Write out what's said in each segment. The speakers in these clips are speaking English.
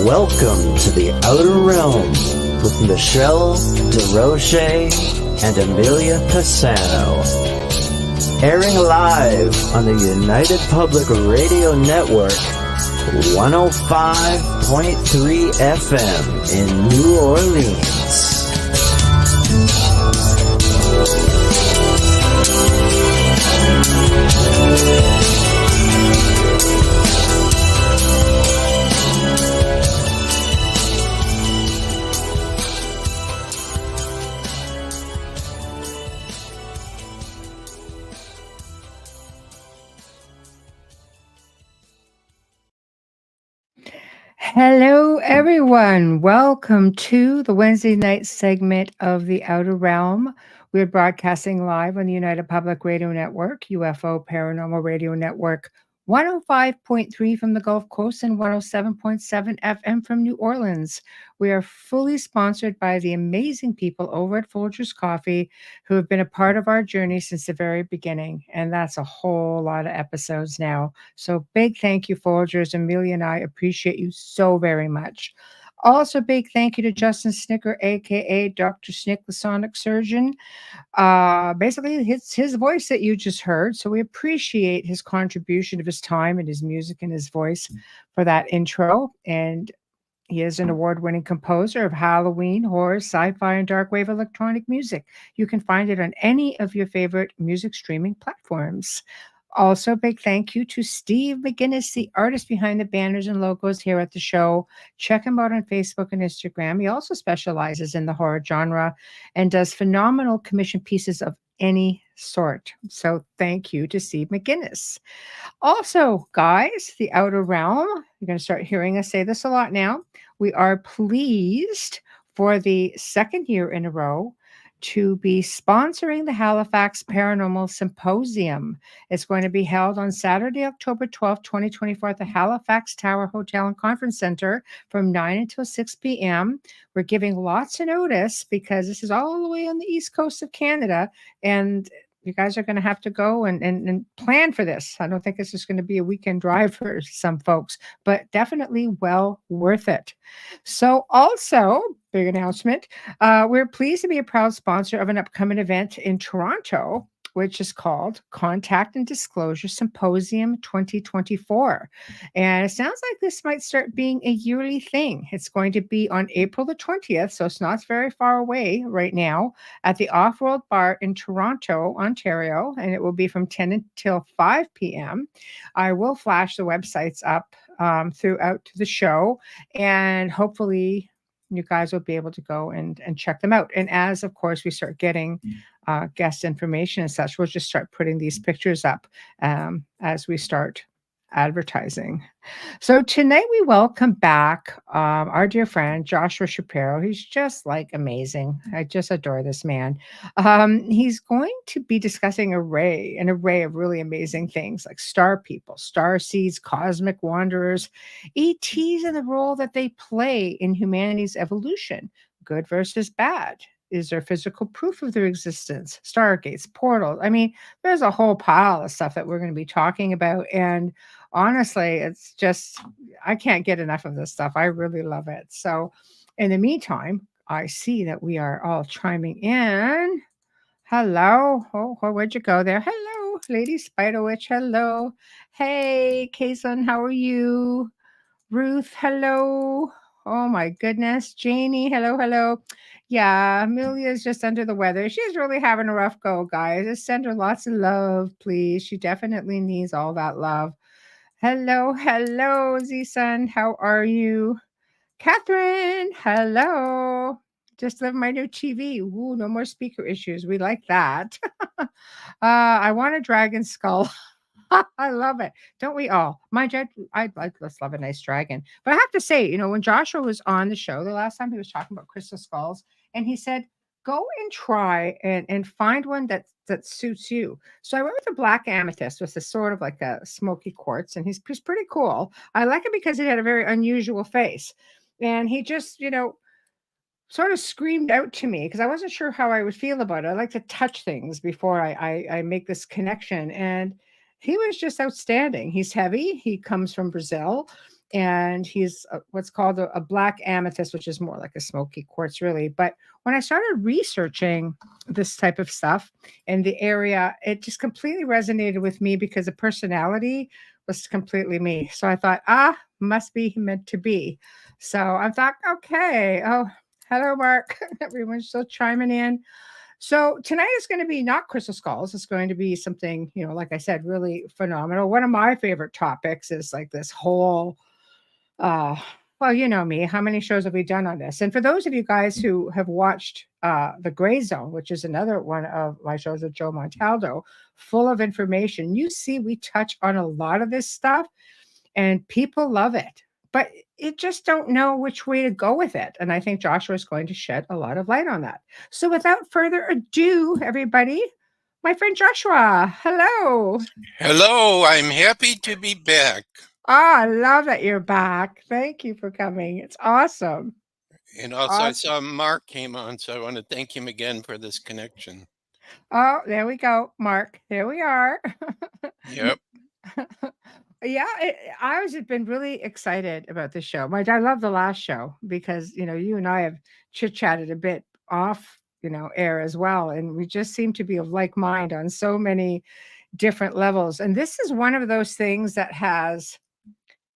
Welcome to the Outer Realm with Michelle, Desrochers and Amelia Pisano. Airing live on the United Public Radio Network, 105.3 FM in New Orleans. Hello, everyone. Welcome to the Wednesday night segment of The Outer Realm. We're broadcasting live on the United Public Radio Network, UFO Paranormal Radio Network, 105.3 from the Gulf Coast and 107.7 FM from New Orleans. We are fully sponsored by the amazing people over at Folgers Coffee who have been a part of our journey since the very beginning. And that's a whole lot of episodes now. So big thank you, Folgers. Amelia and I appreciate you so very much. Also, big thank you to Justin Snicker, aka Dr. Snick, the Sonic Surgeon. Basically, it's his voice that you just heard. So we appreciate his contribution of his time and his music and his voice for that intro. And he is an award-winning composer of Halloween, horror, sci-fi, and dark wave electronic music. You can find it on any of your favorite music streaming platforms. Also, big thank you to Steve McGinnis, the artist behind the banners and logos here at the show. Check him out on Facebook and Instagram. He also specializes in the horror genre and does phenomenal commission pieces of any sort. So thank you to Steve McGinnis. Also, guys, the Outer Realm, you're going to start hearing us say this a lot now. We are pleased for the second year in a row to be sponsoring the Halifax Paranormal Symposium. It's going to be held on Saturday, October 12th, 2024 at the Halifax Tower Hotel and Conference Center from 9 until 6 p.m. We're giving lots of notice because this is all the way on the east coast of Canada, and you guys are going to have to go and plan for this. I don't think it's just going to be a weekend drive for some folks, but definitely well worth it. So also, big announcement, we're pleased to be a proud sponsor of an upcoming event in Toronto, which is called Contact and Disclosure Symposium 2024. And it sounds like this might start being a yearly thing. It's going to be on April the 20th, so it's not very far away right now, at the Off-World Bar in Toronto, Ontario, and it will be from 10 until 5 p.m. I will flash the websites up throughout the show, and hopefully you guys will be able to go and check them out. And as, of course, we start getting guest information and such, we'll just start putting these pictures up as we start advertising. So tonight we welcome back our dear friend, Joshua Shapiro. He's just like amazing. I just adore this man. He's going to be discussing an array of really amazing things like star people, star seeds, cosmic wanderers, ETs, and the role that they play in humanity's evolution, good versus bad. Is there physical proof of their existence? Stargates, portals. I mean, there's a whole pile of stuff that we're going to be talking about. And honestly, it's just, I can't get enough of this stuff. I really love it. So in the meantime, I see that we are all chiming in. Hello. Oh, where'd you go there? Hello, Lady Spider Witch. Hello. Hey, Kaysen, how are you? Ruth, hello. Oh my goodness. Janie, hello. Yeah, Amelia's just under the weather. She's really having a rough go, guys. Just send her lots of love, please. She definitely needs all that love. Hello, Z-Sun. How are you? Catherine, hello. Just love my new TV. Ooh, no more speaker issues. We like that. I want a dragon skull. I love it. Don't we all? I'd let's love a nice dragon. But I have to say, when Joshua was on the show the last time, he was talking about crystal skulls, and he said, go and try and find one that suits you. So I went with a black amethyst, with a sort of like a smoky quartz, and he's pretty cool. I like it because it had a very unusual face. And he just, sort of screamed out to me because I wasn't sure how I would feel about it. I like to touch things before I make this connection. And he was just outstanding. He's heavy. He comes from Brazil. and he's what's called a black amethyst, which is more like a smoky quartz, really. But when I started researching this type of stuff in the area, it just completely resonated with me because the personality was completely me. So I thought, must be meant to be. So I thought, okay, oh, hello, Mark. Everyone's still chiming in. So tonight is going to be not crystal skulls. It's going to be something, like I said, really phenomenal. One of my favorite topics is like this whole uh, well, you know me. How many shows have we done on this? And for those of you guys who have watched The Gray Zone, which is another one of my shows with Joe Montaldo, full of information, you see we touch on a lot of this stuff and people love it. But you just don't know which way to go with it. And I think Joshua is going to shed a lot of light on that. So without further ado, everybody, my friend Joshua, hello. Hello, I'm happy to be back. Oh, I love that you're back. Thank you for coming. It's awesome. And also, I saw Mark came on, so I want to thank him again for this connection. Oh, there we go, Mark. There we are. Yep. Yeah, I was have been really excited about this show. I love the last show because you and I have chit chatted a bit off air as well, and we just seem to be of like mind on so many different levels. And this is one of those things that has,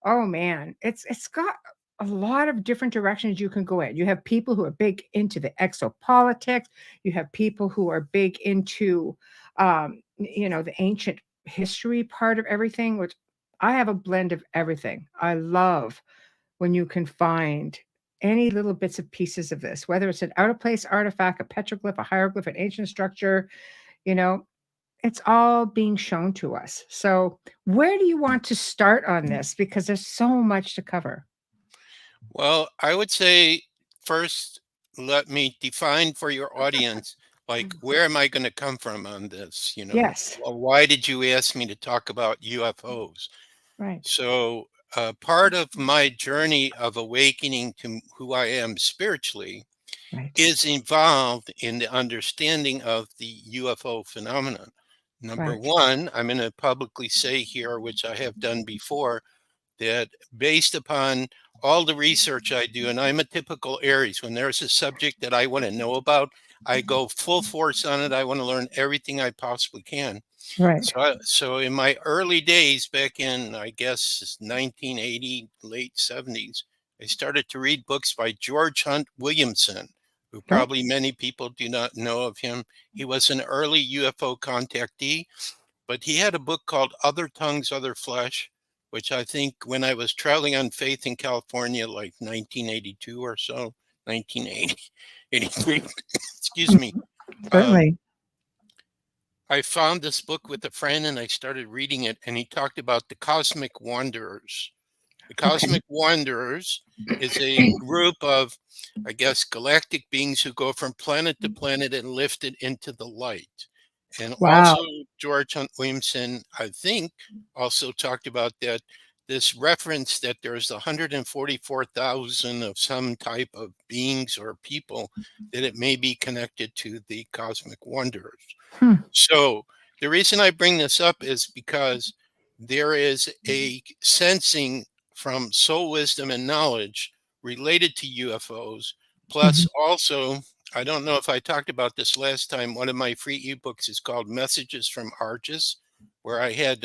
oh man, it's got a lot of different directions you can go in. You have people who are big into the exopolitics. You have people who are big into, the ancient history part of everything, which I have a blend of everything. I love when you can find any little bits of pieces of this, whether it's an out of place artifact, a petroglyph, a hieroglyph, an ancient structure, it's all being shown to us. So where do you want to start on this? Because there's so much to cover. Well, I would say first, let me define for your audience, like, where am I going to come from on this? Yes. Well, why did you ask me to talk about UFOs? Right. So part of my journey of awakening to who I am spiritually is involved in the understanding of the UFO phenomenon. Number one, I'm going to publicly say here, which I have done before, that based upon all the research I do, and I'm a typical Aries, when there's a subject that I want to know about, I go full force on it. I want to learn everything I possibly can. Right. So in my early days, back in, I guess, 1980, late 70s, I started to read books by George Hunt Williamson, who probably many people do not know of him. He was an early UFO contactee, but he had a book called Other Tongues, Other Flesh, which I think when I was traveling on faith in California, like 1982 or so, 1980, 83, excuse me. Certainly. I found this book with a friend and I started reading it, and he talked about the cosmic wanderers. The cosmic wanderers is a group of, I guess, galactic beings who go from planet to planet and lifted into the light. And also George Hunt Williamson, I think, also talked about that, this reference that there's 144,000 of some type of beings or people that it may be connected to the cosmic wanderers. So the reason I bring this up is because there is a sensing from soul wisdom and knowledge related to UFOs. Plus also, I don't know if I talked about this last time, one of my free ebooks is called Messages from Argus, where I had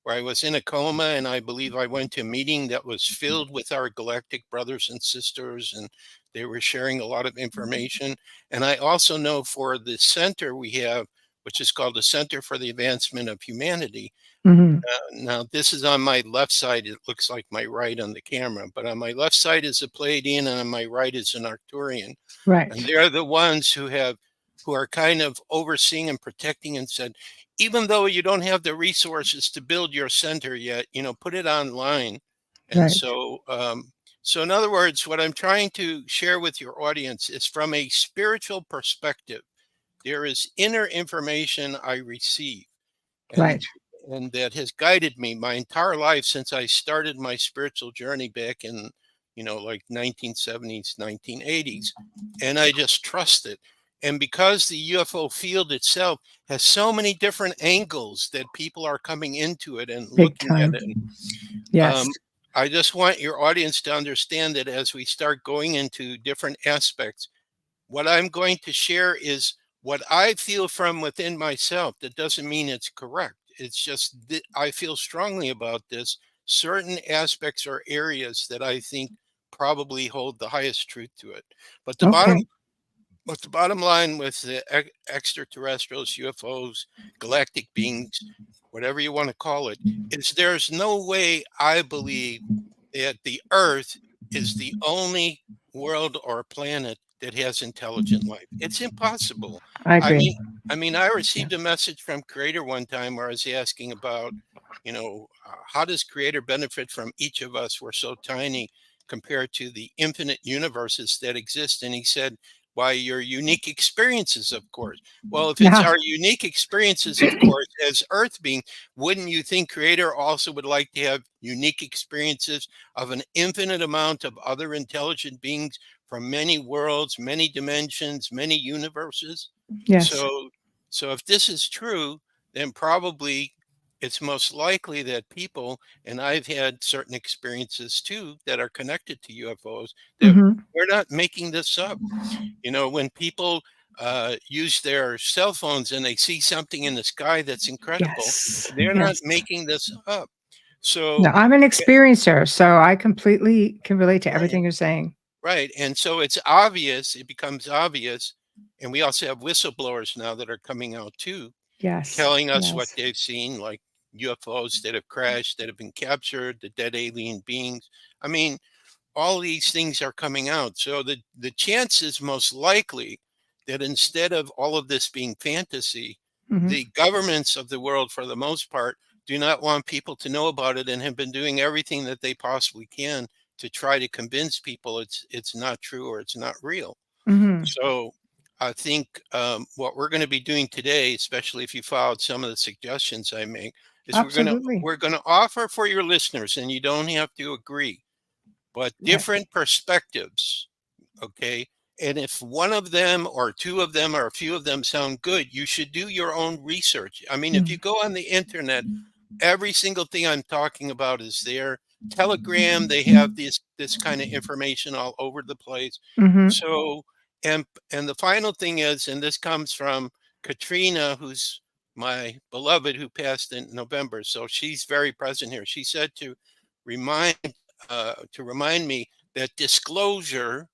where I was in a coma, and I believe I went to a meeting that was filled with our galactic brothers and sisters, and they were sharing a lot of information. And I also know for the center we have, which is called the Center for the Advancement of Humanity. Now, this is on my left side. It looks like my right on the camera, but on my left side is a Pleiadian, and on my right is an Arcturian. Right. And they're the ones who are kind of overseeing and protecting, and said, even though you don't have the resources to build your center yet, put it online. And so in other words, what I'm trying to share with your audience is from a spiritual perspective. There is inner information I receive, and that has guided me my entire life since I started my spiritual journey back in, like 1970s, 1980s, and I just trust it. And because the UFO field itself has so many different angles that people are coming into it and looking at it. Yes. I just want your audience to understand that as we start going into different aspects, what I'm going to share is what I feel from within myself. That doesn't mean it's correct. It's just that I feel strongly about this. Certain aspects or areas that I think probably hold the highest truth to it. But the bottom Okay. but the bottom line with the extraterrestrials, UFOs, galactic beings, whatever you want to call it, is there's no way I believe that the Earth is the only world or planet that has intelligent life. It's impossible. I I agree. mean, I Yeah. received a message from Creator one time where I was asking about, how does Creator benefit from each of us? We're so tiny compared to the infinite universes that exist. And he said, by your unique experiences, of course. Well, if it's Yeah. our unique experiences, of course, as Earth being, wouldn't you think Creator also would like to have unique experiences of an infinite amount of other intelligent beings from many worlds, many dimensions, many universes? Yes. So, so if this is true, then probably it's most likely that people, and I've had certain experiences too that are connected to UFOs, that Hmm. we're not making this up. When people use their cell phones and they see something in the sky that's incredible, Yes. they're not Yes. making this up. No, So, I'm an eh, experiencer, so I completely can relate to right, everything you're saying. right. And so it's obvious, it becomes obvious. And we also have whistleblowers now that are coming out too, Yes. telling us what Yes. they've seen, like UFOs that have crashed, that have been captured, the dead alien beings. I mean, all these things are coming out. So the chances most likely that instead of all of this being fantasy, Hmm. the governments of the world, for the most part, do not want people to know about it and have been doing everything that they possibly can to try to convince people it's not true or it's not real. Hmm. So I think what we're going to be doing today, especially if you followed some of the suggestions I make, is Absolutely. we're going to offer for your listeners, and you don't have to agree, but Right. different perspectives. Okay. And if one of them or two of them or a few of them sound good, you should do your own research. I mean, if you Mm. go on the internet, every single thing I'm talking about is there. Telegram, they have this kind of information all over the place. Mhm. So, and the final thing is, and this comes from Katrina, who's my beloved, who passed in November. So she's very present here. She said remind to remind me that disclosure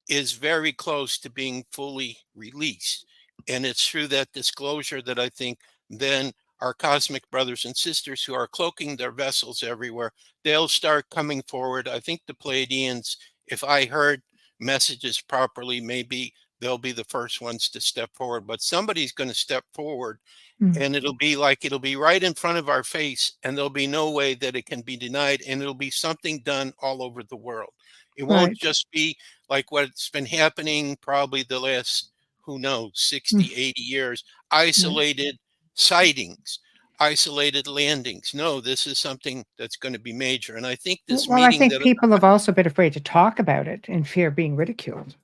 is very close to being fully released. And it's through that disclosure that I think then our cosmic brothers and sisters who are cloaking their vessels everywhere, they'll start coming forward. I think the Pleiadians, if I heard messages properly, maybe they'll be the first ones to step forward, but somebody's going to step forward, Mm. and it'll be right in front of our face, and there'll be no way that it can be denied, and it'll be something done all over the world. It won't Right. just be like what's been happening probably the last, who knows, Mm. 60, 80 years, Right. isolated sightings, isolated landings. No, this is something that's going to be major. And I think this Well, I meeting think that people have also been afraid to talk about it in fear of being ridiculed.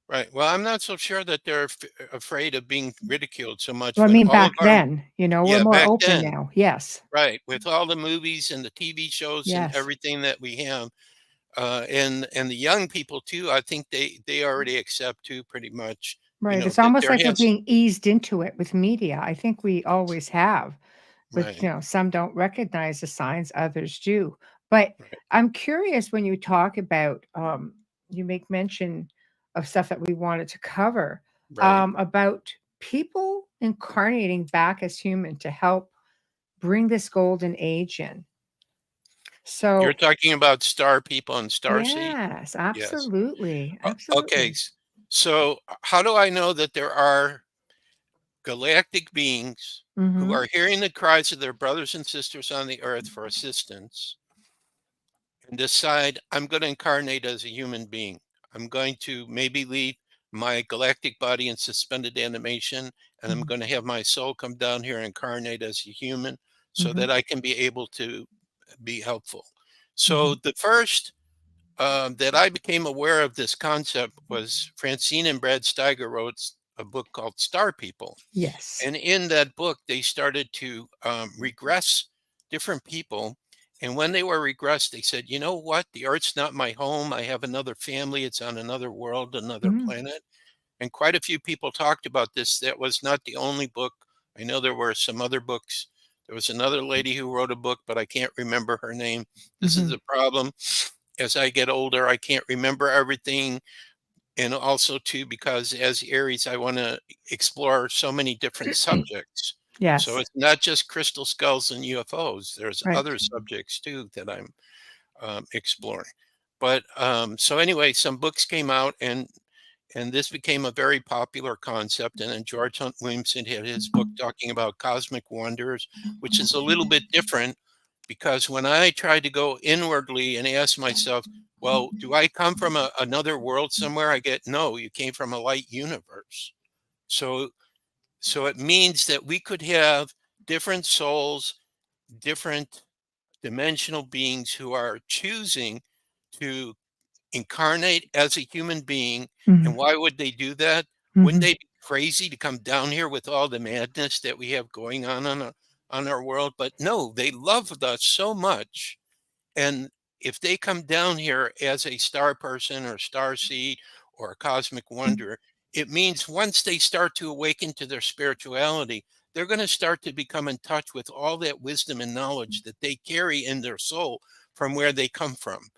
right. Well, I'm not so sure that they're afraid of being ridiculed so much Well, I with mean, all of back our, then, we're yeah, more back open then. now. Yes. Right, with all the movies and the TV shows and Yes. everything that we have, and the young people too, I think they already accept too, pretty much, Right. It's that almost there like we're has being eased into it with media. I think we always have. But, right, some don't recognize the signs, others do. But right, I'm curious when you talk about, you make mention of stuff that we wanted to cover, right. about people incarnating back as human to help bring this golden age in. You're So, talking about star people and star seed? yes, Yes. absolutely. Okay. Absolutely. So how do I know that there are galactic beings who Mhm. are hearing the cries of their brothers and sisters on the earth for assistance and decide I'm going to incarnate as a human being? I'm going to maybe leave my galactic body in suspended animation, and I'm Mhm. going to have my soul come down here and incarnate as a human so Mhm. that I can be able to be helpful. So Mhm. the first that I became aware of this concept was Francine and Brad Steiger wrote a book called Star People. Yes. And in that book, they started to regress different people And when they were regressed, they said, you know what? The Earth's not my home. I have another family. It's on another world, another Mm. planet. And quite a few people talked about this. That was not the only book. I know there were some other books. There was another lady who wrote a book, but I can't remember her name. This is Mhm. the problem. As I get older, I can't remember everything. And also, too, because as Aries, I want to explore so many different subjects. So Yes. it's not just crystal skulls and UFOs. There's Right. other subjects, too, that I'm exploring. But so anyway, some books came out, and this became a very popular concept. And then George Hunt Williamson had his book talking about cosmic wonders, which is a little bit different because when I tried to go inwardly and ask myself, well, do I come from another world somewhere? I get, no, you came from a light universe. So, so it means that we could have different souls, different dimensional beings who are choosing to incarnate as a human being. And Mhm. why would they do that? Wouldn't Mhm. they be crazy to come down here with all the madness that we have going on our world? But no, they loved us so much. And if they come down here as a star person or star seed or a cosmic wonder, it means once they start to awaken to their spirituality, they're going to start to become in touch with all that wisdom and knowledge that they carry in their soul from where they come from.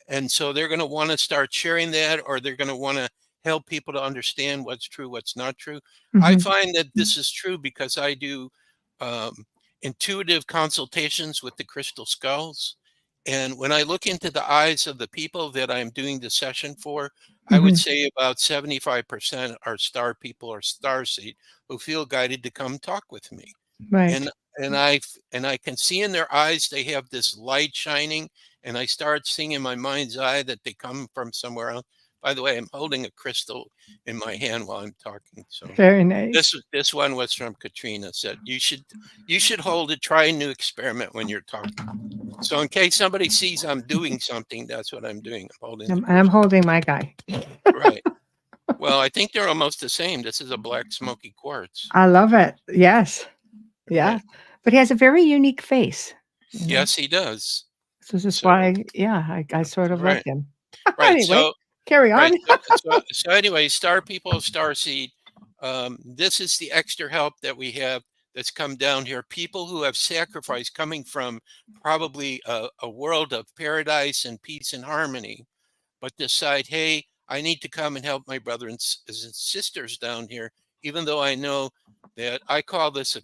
And so they're going to want to start sharing that, or they're going to want to help people to understand what's true, what's not true. I Mhm. find that this is true because I do um, intuitive consultations with the crystal skulls. And when I look into the eyes of the people that I'm doing the session for, I would Mhm. say about 75% are star people or star seed who feel guided to come talk with me. Right. And and I can see in their eyes they have this light shining, and I start seeing in my mind's eye that they come from somewhere else. By the way, I'm holding a crystal in my hand while I'm talking. So Very nice. this one was from Katrina. Said you should hold it. Try a new experiment when you're talking. So in case somebody sees I'm doing something, that's what I'm doing. I'm holding the I'm crystal. holding my guy. Right. Well, I think they're almost the same. This is a black smoky quartz. I love it. Yes. Yeah. Right. But he has a very unique face, you know? Yes, he does. So this is So why, yeah, I sort of like right. him. Right. Anyway, carry on. Right. So anyway, star people, star seed. This is the extra help that we have that's come down here. People who have sacrificed, coming from probably a world of paradise and peace and harmony, but decide, hey, I need to come and help my brothers and sisters down here, even though I know that I call this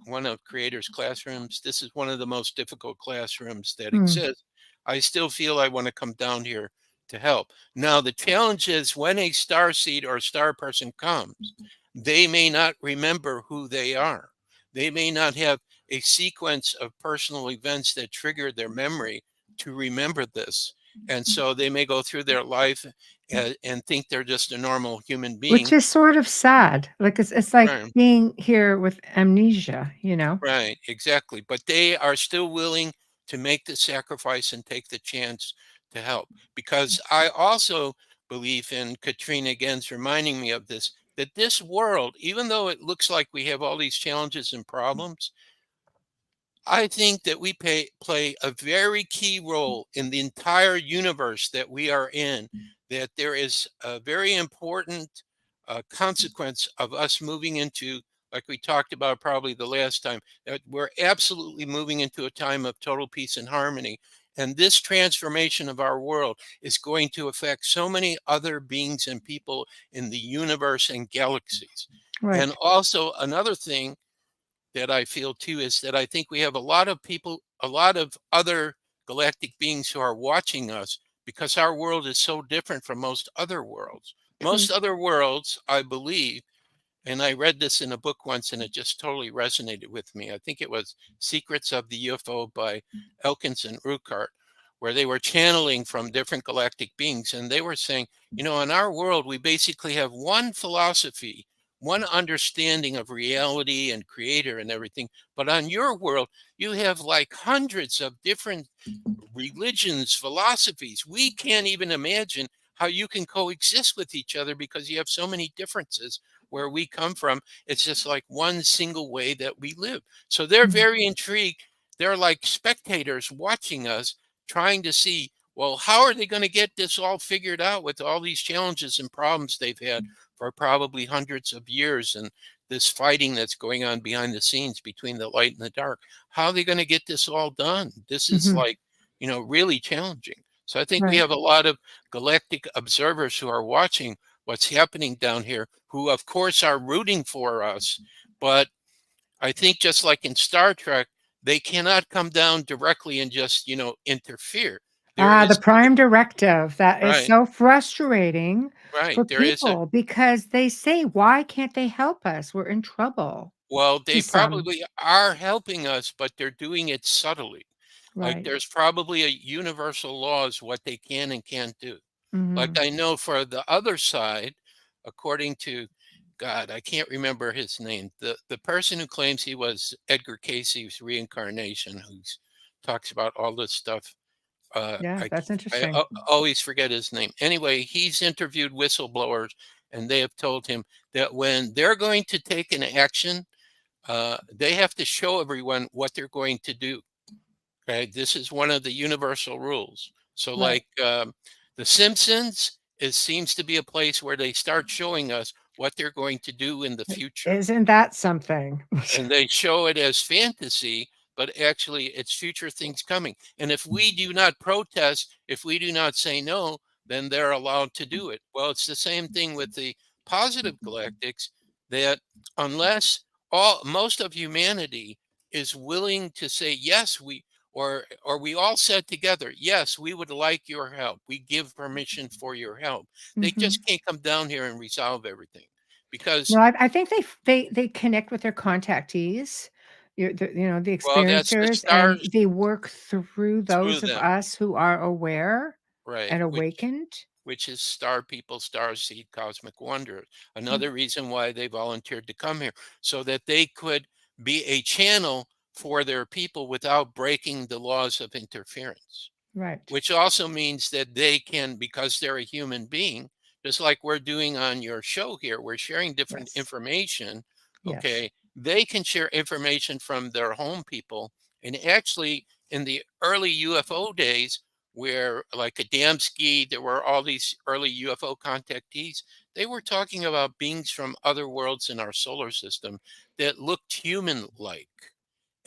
one of Creator's classrooms. This is one of the most difficult classrooms that Mm, exist. I still feel I want to come down here to help. Now, the challenge is when a star seed or star person comes, they may not remember who they are. They may not have a sequence of personal events that trigger their memory to remember this. And so they may go through their life and think they're just a normal human which being. is sort of sad. Like, it's like Right, being here with amnesia, you know? right, exactly. But they are still willing to make the sacrifice and take the chance to help. Because I also believe in Katrina again's reminding me of this, that this world, even though it looks like we have all these challenges and problems, I think that we play a very key role in the entire universe that we are in, that there is a very important consequence of us moving into, like we talked about probably the last time, that we're absolutely moving into a time of total peace and harmony. And this transformation of our world is going to affect so many other beings and people in the universe and galaxies. And Right. also, another thing that I feel too is that I think we have a lot of people, a lot of other galactic beings who are watching us because our world is so different from most other worlds. True. Most other worlds, I believe, and I read this in a book once and it just totally resonated with me. I think it was Secrets of the UFO by Elkins and Ruckert, where they were channeling from different galactic beings. And they were saying, you know, in our world, we basically have one philosophy, one understanding of reality and creator and everything. But on your world, you have like hundreds of different religions, philosophies. We can't even imagine how you can coexist with each other because you have so many differences where we come from. It's just like one single way that we live. So they're Mm. very intrigued they're like spectators watching us, trying to see, well, how are they going to get this all figured out with all these challenges and problems they've had for probably hundreds of years, and this fighting that's going on behind the scenes between the light and the dark? How are they going to get this all done? This is like, really challenging. So I think we Right. have a lot of galactic observers who are watching what's happening down here, who of course are rooting for us. But I think just like in Star Trek, they cannot come down directly and just, interfere. There Ah, the is, prime directive. That is right, so frustrating right. for There is a, people because they say, "Why can't they help us? We're in trouble." well, To they some. probably are helping us, but they're doing it subtly. Like Right. there's probably a universal laws what they can and can't do. Like Mhm. I know for the other side, according to God, I can't remember his name. The person who claims he was Edgar Casey's reincarnation, who talks about all this stuff. Yeah, that's interesting. Always forget his name. Anyway, he's interviewed whistleblowers, and they have told him that when they're going to take an action, they have to show everyone what they're going to do. Okay, this is one of the universal rules. So, Right. like The Simpsons, it seems to be a place where they start showing us what they're going to do in the future, Isn't that something? and they show it as fantasy, but actually it's future things coming. And if we do not protest, if we do not say no, then they're allowed to do it. Well, it's the same thing with the positive galactics, that unless most of humanity is willing to say yes, or we all said together, yes, we would like your help, we give permission for your help, they Mhm. just can't come down here and resolve everything, because, No, I think they connect with their contactees, the well, that's the experiencers, and stars they work through through those of them, us who are aware right? and Which awakened. which is star people, star seed, cosmic wanderers. Mm, Another reason why they volunteered to come here, so that they could be a channel for their people without breaking the laws of interference. right. Which also means that they can, because they're a human being, just like we're doing on your show here, we're sharing different Yes. information. Yes. Okay, they can share information from their home people. And actually, in the early UFO days, where like Adamski, there were all these early UFO contactees, they were talking about beings from other worlds in our solar system that looked human like.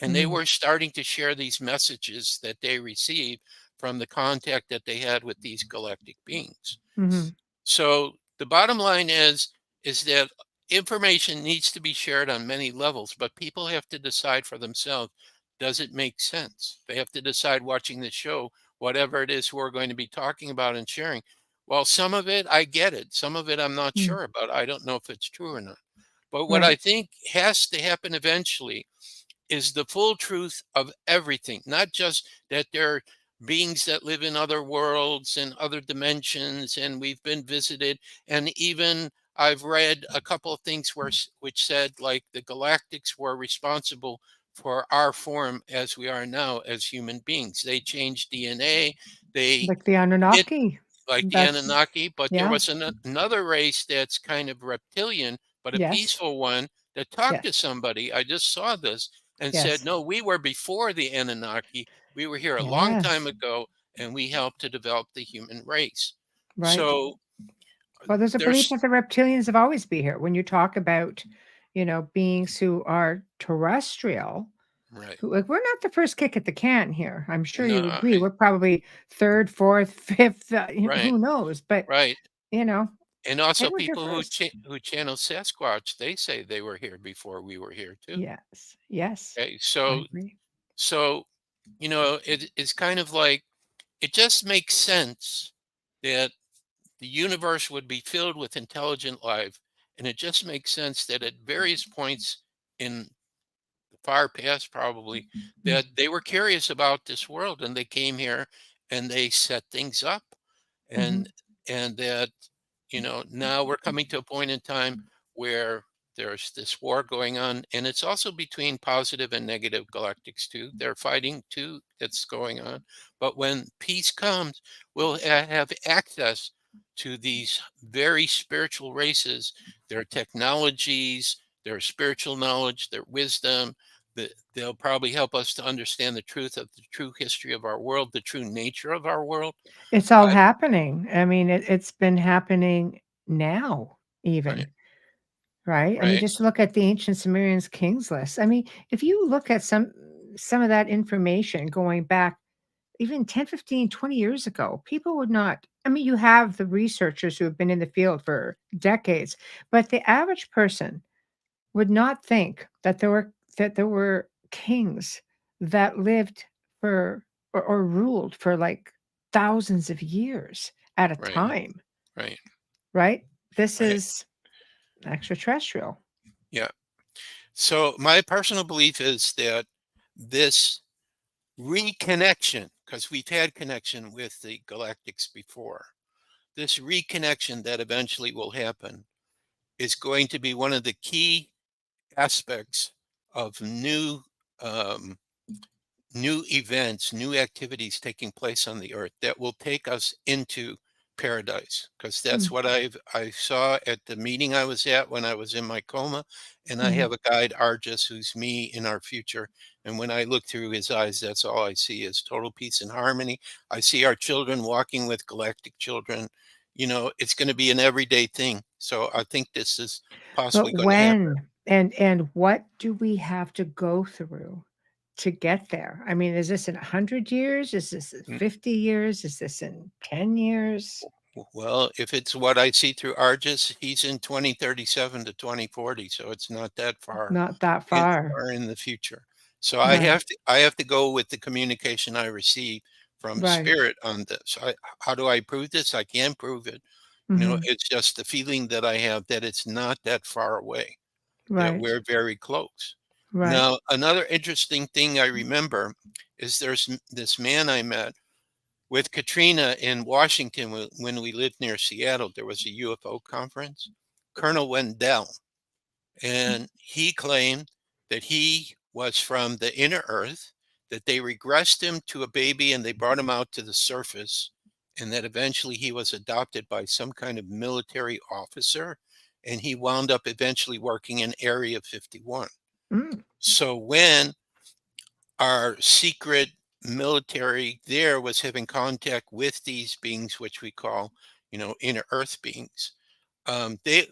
And they Mhm. were starting to share these messages that they received from the contact that they had with these galactic beings. Mhm. So the bottom line is that information needs to be shared on many levels, but people have to decide for themselves, does it make sense? They have to decide watching the show, whatever it is we're going to be talking about and sharing. Well, some of it, I get it. Some of it, I'm not Mm. sure about. I don't know if it's true or not. But what I Right. think has to happen eventually is the full truth of everything, not just that there are beings that live in other worlds and other dimensions, and we've been visited. And even I've read a couple of things which said like the galactics were responsible for our form as we are now as human beings. They changed DNA. They Like the did Anunnaki. like the That's Anunnaki, but there yeah. was another race that's kind of reptilian, but a Yes. peaceful one, that talked to Yes. somebody. I just saw this and said, Yes. no, we were before the Anunnaki. We were here a long time Yes. ago, and we helped to develop the human race. Right. So Well, there's a belief there's that the reptilians have always been here. When you talk about, beings who are terrestrial, right. who like we're not the first kick at the can here. I'm sure No, you agree. We're probably third, fourth, fifth. right, Who knows? But right. you know, And they also were here people first. who channel Sasquatch, they say they were here before we were here too. Yes. Yes. Okay, I so agree. so it's kind of like, it just makes sense that the universe would be filled with intelligent life. And it just makes sense that at various points in the far past, probably, Mm, that they were curious about this world and they came here and they set things up. mhm, And that, now we're coming to a point in time where there's this war going on, and it's also between positive and negative galactics too. They're fighting too, that's going on. But when peace comes, we'll have access to these very spiritual races, their technologies, their spiritual knowledge, their wisdom, they'll probably help us to understand the truth of the true history of our world, the true nature of our world. It's all I happening. I mean, it's been happening now right, even, right? I mean, right, just look at the ancient Sumerians kings list. I mean, if you look at some of that information going back even 10, 15, 20 years ago, people would not. I mean, you have the researchers who have been in the field for decades, but the average person would not think that there were kings that lived for or ruled for like thousands of years at a right, time, right, right? This right. is extraterrestrial. Yeah. So my personal belief is that this reconnection, because we've had connection with the galactics before, this reconnection that eventually will happen is going to be one of the key aspects of um, new events, new activities taking place on the earth that will take us into paradise. Because that's Mm, what I saw at the meeting I was at when I was in my coma. And I mhm. have a guide, Argus, who's me in our future. And when I look through his eyes, that's all I see is total peace and harmony. I see our children walking with galactic children. It's going to be an everyday thing. So I think this is possibly But going to happen. when and what do we have to go through to get there? I mean, is this in 100 years? Is this in Mm, 50 years? Is this in 10 years? Well, if it's what I see through Argus, he's in 2037 to 2040, so it's not that Not that far. far in the future. So Right. I have to go with the communication I receive from Right. spirit on this. How do I prove this? I can't prove it. Mhm. It's just the feeling that I have that it's not that far away, that Right. we're very close. Right. Now, another interesting thing I remember is this man I met with Katrina in Washington when we lived near Seattle. There was a UFO conference, Colonel Wendell, and he claimed that he was from the inner earth, that they regressed him to a baby and they brought him out to the surface, and that eventually he was adopted by some kind of military officer, and he wound up eventually working in Area 51. Mm. So when our secret military there was having contact with these beings, which we call, inner earth beings. They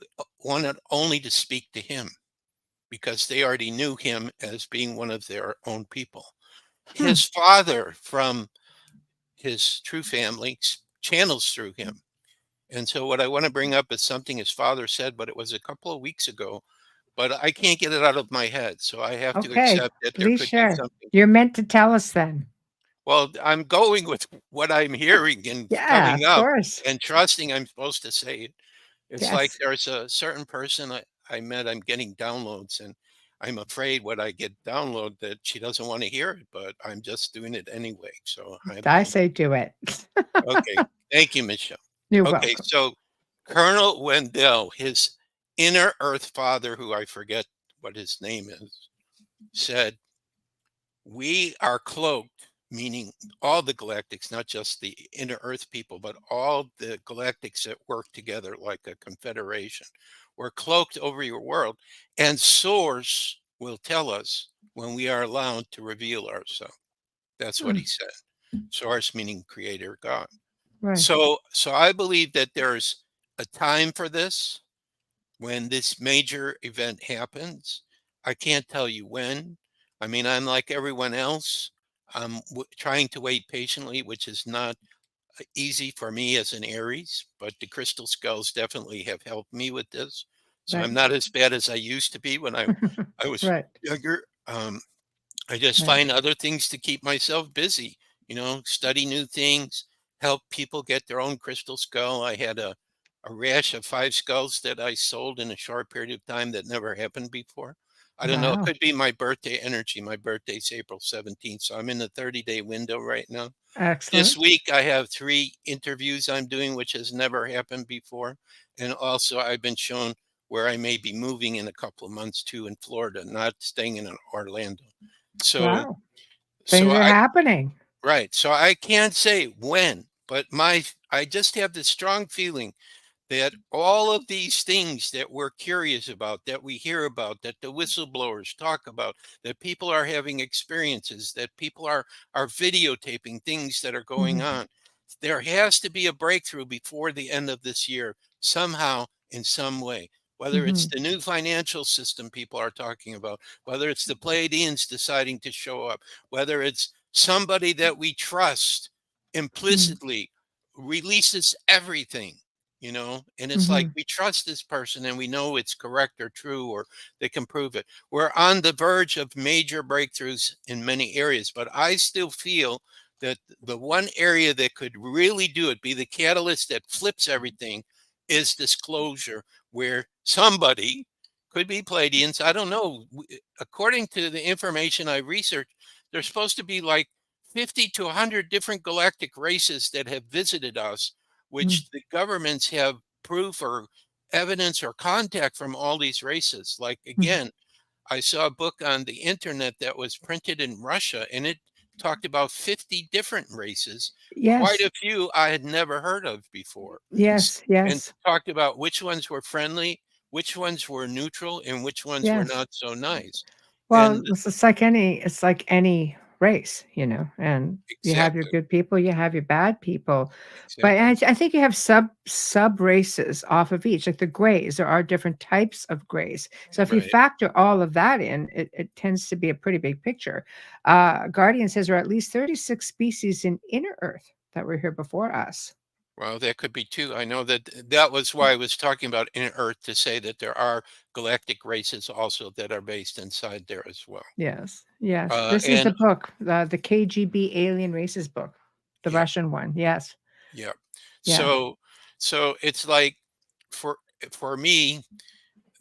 wanted only to speak to him because they already knew him as being one of their own people. Hmm. His father from his true family channels through him. And so what I want to bring up is something his father said, but it was a couple of weeks ago, but I can't get it out of my head. So I have to Okay. accept that there Please could be share. something. You're meant to tell us then. Well, I'm going with what I'm hearing and Yeah, coming of up course. and trusting I'm supposed to say it. It's like Yes. there's a certain person I met, I'm getting downloads, and I'm afraid what I get download that she doesn't want to hear it, but I'm just doing it anyway. So I I apologize. say do it. Okay. Thank you, Michelle. You're Okay. welcome. So Colonel Wendell, his inner earth father, who I forget what his name is, said, we are cloaked, meaning all the galactics, not just the inner earth people, but all the galactics that work together like a confederation. We're cloaked over your world, and Source will tell us when we are allowed to reveal ourselves. That's what Hmm. he said. Source meaning creator, God. Right. So I believe that there's a time for this when this major event happens. I can't tell you when. I mean, I'm like everyone else. I'm trying to wait patiently, which is not easy for me as an Aries, but the crystal skulls definitely have helped me with this. So I'm Right. not as bad as I used to be when I was Right. younger. I just Right. find other things to keep myself busy, study new things, help people get their own crystal skull. I had a rash of 5 skulls that I sold in a short period of time that never happened before. I don't know. It Wow. could be my birthday energy. My birthday's April 17th. So I'm in the 30-day window right now. This Excellent. week, I have 3 interviews I'm doing, which has never happened before. And also, I've been shown where I may be moving in a couple of months too in Florida, not staying in Orlando. So, Wow. so Things are I, happening. right. So I can't say when, but I just have this strong feeling that all of these things that we're curious about, that we hear about, that the whistleblowers talk about, that people are having experiences, that people are videotaping things that are going on. There has to be a breakthrough before the end of this year, somehow, in some way. Whether it's the new financial system people are talking about, whether it's the Pleiadians deciding to show up, whether it's somebody that we trust implicitly releases everything, and it's like we trust this person and we know it's correct or true or they can prove it. We're on the verge of major breakthroughs in many areas, but I still feel that the one area that could really do it, be the catalyst that flips everything, is disclosure, where somebody, could be Pleiadians, I don't know. According to the information I researched, there's supposed to be like 50 to 100 different galactic races that have visited us, which the governments have proof or evidence or contact from all these races. Like, again, I saw a book on the internet that was printed in Russia, and it talked about 50 different races, quite Yes. a few I had never heard of before. Yes. And Yes. talked about which ones were friendly, which ones were neutral, and which ones were Yes. not so nice. Well, And it's like any race, and you have your exactly, good people, you have your bad people. But exactly, I think you have sub races off of each, like the grays. There are different types of grays. So if you right. factor all of that in, it tends to be a pretty big picture. Guardian says there are at least 36 species in inner Earth that were here before us. Well, that could be too. I know that was why I was talking about in Earth, to say that there are galactic races also that are based inside there as well. Yes, yes. This is the And book, the KGB Alien Races book, the yeah, Russian one. Yes. yeah. Yeah. So it's like, for me,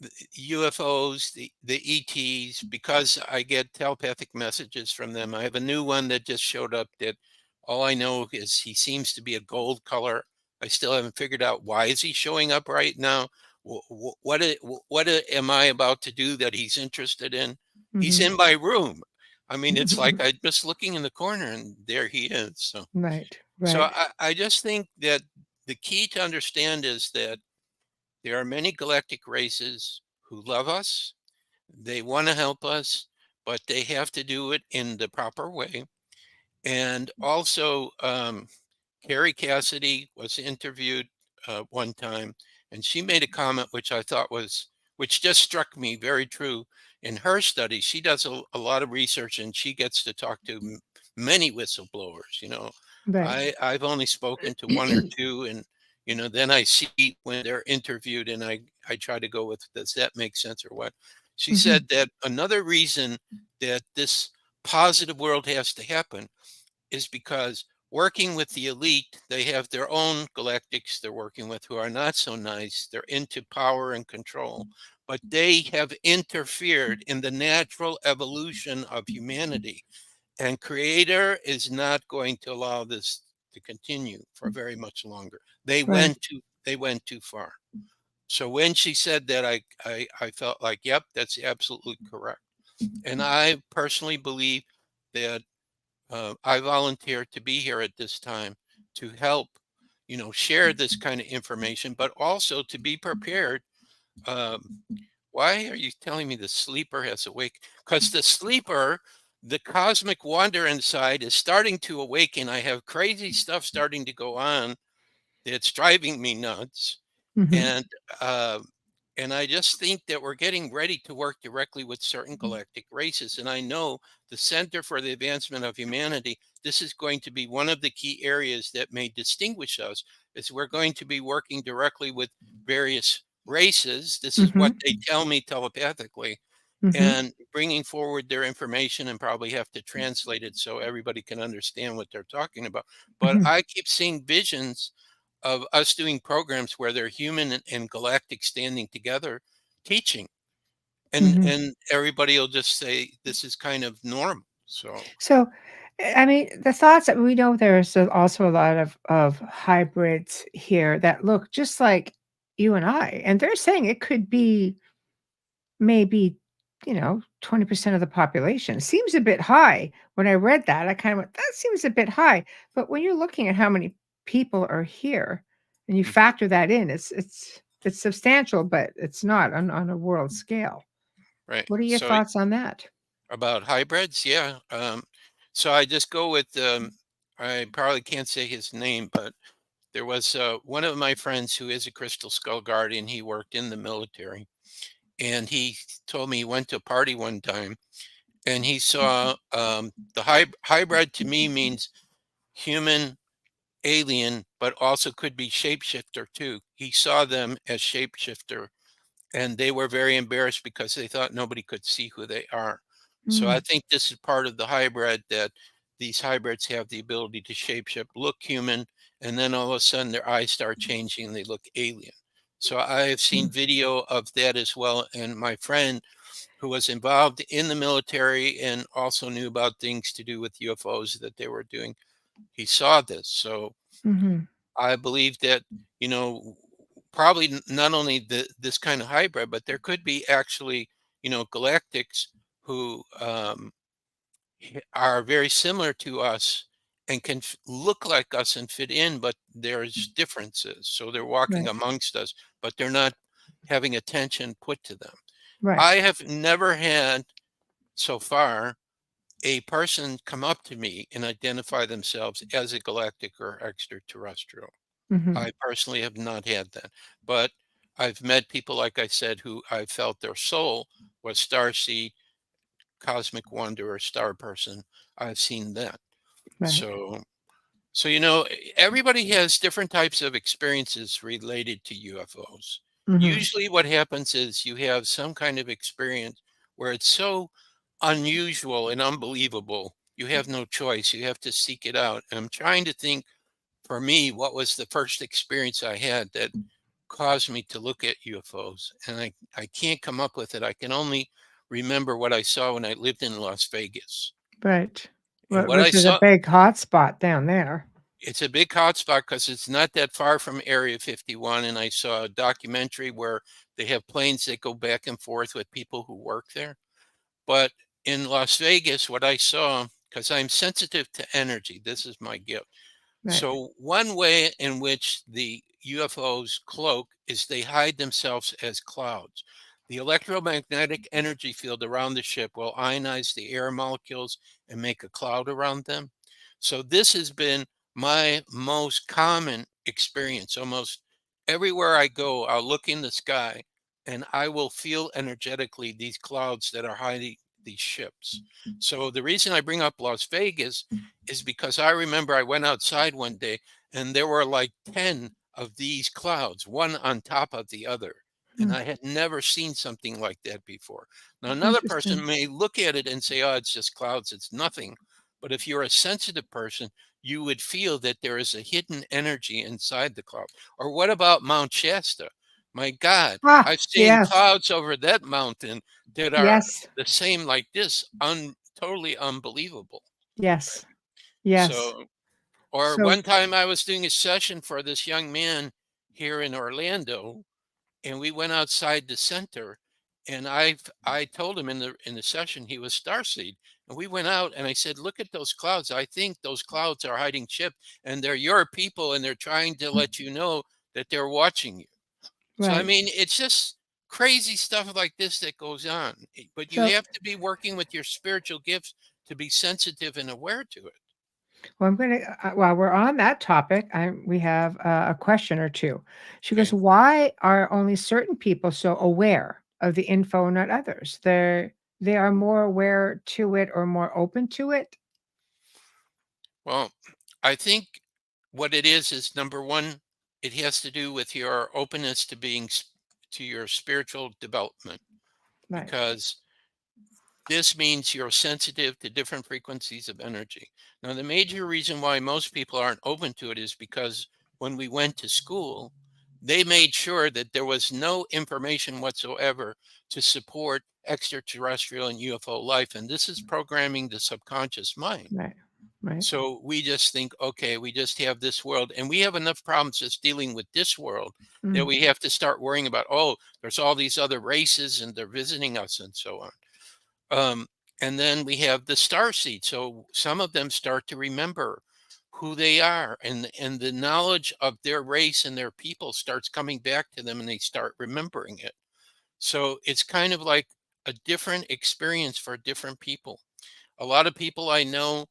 the UFOs, the ETs, because I get telepathic messages from them. I have a new one that just showed up that all I know is he seems to be a gold color. I still haven't figured out why is he showing up right now. What am I about to do that he's interested in? He's Mhm. in my room. I mean, it's like I'm just looking in the corner and there he is. Right, So right. I just think that the key to understand is that there are many galactic races who love us. They want to help us, but they have to do it in the proper way. And also, Carrie Cassidy was interviewed one time, and she made a comment which I thought which just struck me very true. In her study, she does a lot of research, and she gets to talk to many whistleblowers. Right. I've only spoken to one or two, and then I see when they're interviewed, and I try to go with, does that make sense or what? She Mhm, said that another reason that this positive world has to happen is because, working with the elite, they have their own galactics they're working with who are not so nice. They're into power and control, but they have interfered in the natural evolution of humanity. And Creator is not going to allow this to continue for very much longer. right. They went too far. So when she said that, I felt like, yep, that's absolutely correct. And I personally believe that I volunteer to be here at this time to help, share this kind of information, but also to be prepared. Um, why are you telling me the sleeper has awake? Because the sleeper, the cosmic wonder inside, is starting to awaken. I have crazy stuff starting to go on that's driving me nuts. Mhm, And uh, and I just think that we're getting ready to work directly with certain galactic races. And I know the Center for the Advancement of Humanity, this is going to be one of the key areas that may distinguish us, is we're going to be working directly with various races. This is what mhm, they tell me telepathically, mhm, and bringing forward their information, and probably have to translate it so everybody can understand what they're talking about. But mhm, I keep seeing visions of us doing programs where they're human and galactic standing together teaching, mhm. and everybody will just say this is kind of normal. So So, I mean, the thoughts that we know there's also a lot of hybrids here that look just like you and I, and they're saying it could be maybe, 20% of the population. Seems a bit high. When I read that, I kind of went, "That seems a bit high." But when you're looking at how many people are here, And you factor that in, it's substantial, but it's not on a world scale. Right. What are your So thoughts on that? about hybrids, yeah. So I just go with I probably can't say his name, but there was one of my friends who is a crystal skull guardian. He worked in the military, and he told me he went to a party one time, and he saw the hybrid. To me means human, alien, but also could be shapeshifter too. He saw them as shapeshifter, and they were very embarrassed because they thought nobody could see who they are. So I Mm, think this is part of the hybrid, that these hybrids have the ability to shapeshift, look human, and then all of a sudden their eyes start changing and they look alien. So I have seen mm, video of that as well. And my friend who was involved in the military and also knew about things to do with UFOs that they were doing, he saw this. So mhm, I believe that, you know, probably not only this kind of hybrid, but there could be actually, galactics who are very similar to us and can look like us and fit in, but there's differences. So they're walking right, amongst us, but they're not having attention put to them. right. I have never had so far a person come up to me and identify themselves as a galactic or extraterrestrial. Mhm, I personally have not had that, but I've met people, like I said, who I felt their soul was starseed, cosmic wanderer, star person. I've seen that. right. So everybody has different types of experiences related to UFOs. Mhm, Usually what happens is you have some kind of experience where it's so unusual and unbelievable, you have no choice. You have to seek it out. And I'm trying to think, for me, what was the first experience I had that caused me to look at UFOs? And I can't come up with it. I can only remember what I saw when I lived in Las Vegas. right. And what I Which is a saw, big hot spot down there. it's a big hotspot because it's not that far from Area 51. And I saw a documentary where they have planes that go back and forth with people who work there. But in Las Vegas, what I saw, because I'm sensitive to energy, this is my gift. Right, So one way in which the UFOs cloak is they hide themselves as clouds. The electromagnetic energy field around the ship will ionize the air molecules and make a cloud around them. So this has been my most common experience. Almost everywhere I go, I'll look in the sky and I will feel energetically these clouds that are hiding these ships. So the reason I bring up Las Vegas is because I remember I went outside one day and there were like 10 of these clouds, one on top of the other. And hmm, I had never seen something like that before. Now, another person interesting. may look at it and say, oh, it's just clouds, it's nothing. But if you're a sensitive person, you would feel that there is a hidden energy inside the cloud. Or what about Mount Shasta? My God, Ah, I've seen yes, clouds over that mountain that are yes, the same like this, totally unbelievable. yes, yes. So, or So one time I was doing a session for this young man here in Orlando, and we went outside the center, and I told him in the session he was starseed, and we went out, and I said, "Look at those clouds. I think those clouds are hiding ship, and they're your people, and they're trying to let you know that they're watching you." So I right. mean, it's just crazy stuff like this that goes on, but you So, have to be working with your spiritual gifts to be sensitive and aware to it. well, I'm gonna while we're on that topic, we have a question or two. She goes, Okay. "Why are only certain people so aware of the info, not others? They are more aware to it or more open to it." Well, I think what it is number one, it has to do with your openness to to your spiritual development, Right, because this means you're sensitive to different frequencies of energy. Now, the major reason why most people aren't open to it is because when we went to school, they made sure that there was no information whatsoever to support extraterrestrial and UFO life. And this is programming the subconscious mind. right, right. So we just think, okay, we just have this world, and we have enough problems just dealing with this world that Mm, we have to start worrying about, oh, there's all these other races and they're visiting us and so on. Um, and then we have the star seed. So some of them start to remember who they are, and the knowledge of their race and their people starts coming back to them, and they start remembering it. So it's kind of like a different experience for different people. A lot of people I know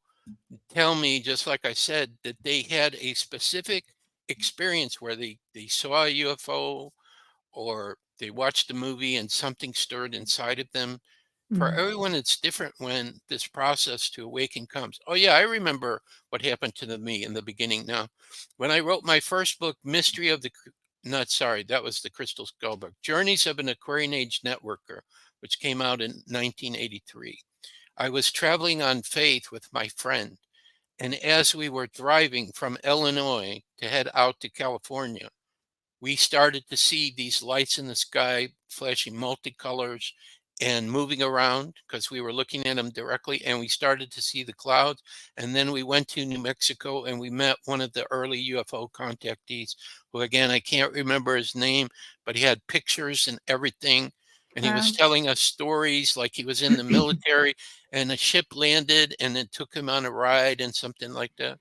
tell me, just like I said, that they had a specific experience where they saw a UFO, or they watched a movie and something stirred inside of them. For Mm. everyone, it's different when this process to awaken comes. Oh yeah, I remember what happened to me in the beginning. Now, when I wrote my first book, Mystery of the not sorry, that was the Crystal Skull book, Journeys of an Aquarian Age Networker, which came out in 1983. I was traveling on faith with my friend, and as we were driving from Illinois to head out to California, we started to see these lights in the sky flashing multicolors and moving around because we were looking at them directly, and we started to see the clouds. And then we went to New Mexico and we met one of the early UFO contactees, who, again, I can't remember his name, but he had pictures and everything, and he was Wow. telling us stories like he was in the military and a ship landed and then took him on a ride and something like that.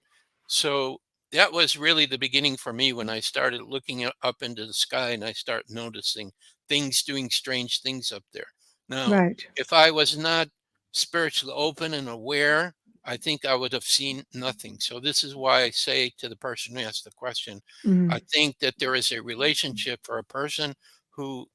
So that was really the beginning for me, when I started looking up into the sky and I started noticing things doing strange things up there. Now, Right. if I was not spiritually open and aware, I think I would have seen nothing. So this is why I say to the person who asked the question, I Mm. think that there is a relationship for a person who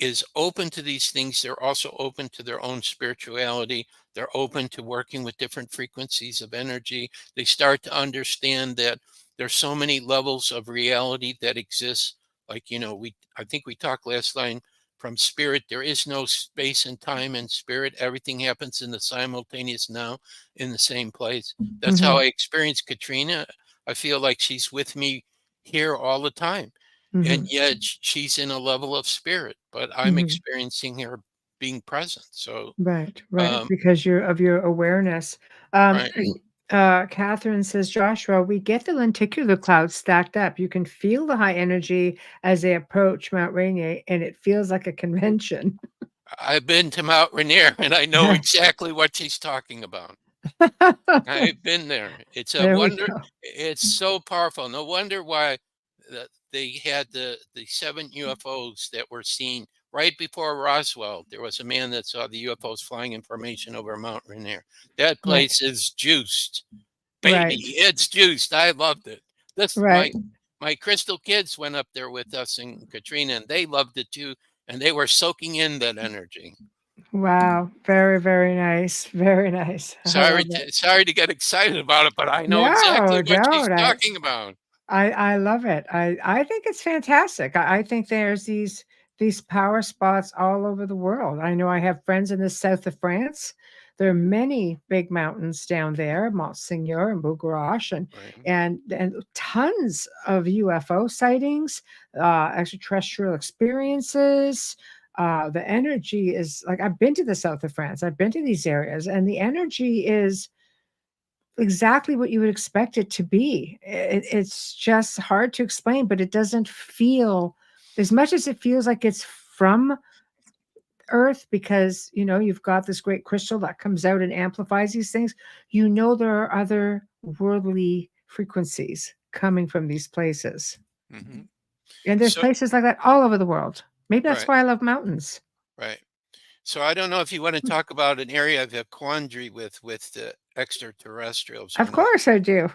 is open to these things. They're also open to their own spirituality. They're open to working with different frequencies of energy. They start to understand that there's so many levels of reality that exist. Like, I think we talked last time, from spirit, there is no space and time in spirit. Everything happens in the simultaneous now, in the same place. That's how Hmm. I experience Katrina. I feel like she's with me here all the time, and Hmm. yet she's in a level of spirit, but I'm Hmm. experiencing her being present. So, Right, right, um, because of your awareness. Um, right, Catherine says, Joshua, we get the lenticular clouds stacked up. You can feel the high energy as they approach Mount Rainier, and it feels like a convention. I've been to Mount Rainier and I know exactly what she's talking about. I've been there. It's a There we wonder. go. It's so powerful. No wonder why they had the 7 UFOs that were seen right before Roswell. There was a man that saw the UFOs flying in formation over Mount Rainier. That Right, place is juiced. Baby, right, it's juiced. I loved it. This right. my crystal kids went up there with us in Katrina, and they loved it too, and they were soaking in that energy. Wow, very, very nice, very nice. I Sorry love it. to sorry to get excited about it, but I know exactly No, what she's don't. talking about. I love it. I think it's fantastic. I think there's these power spots all over the world. I know I have friends in the south of France. There are many big mountains down there, Mont Seigneur and Bougarache, Right. and tons of UFO sightings, extraterrestrial experiences. The energy is like, I've been to the south of France. I've been to these areas, and the energy is exactly what you would expect it to be. It's just hard to explain, but it doesn't feel as much as it feels like it's from Earth, because you've got this great crystal that comes out and amplifies these things. There are other worldly frequencies coming from these places. Hmm. And there's So, places like that all over the world. Maybe that's right, why I love mountains. right. So I don't know if you want to talk about an area of a quandary with the extraterrestrials or Of not. course I do.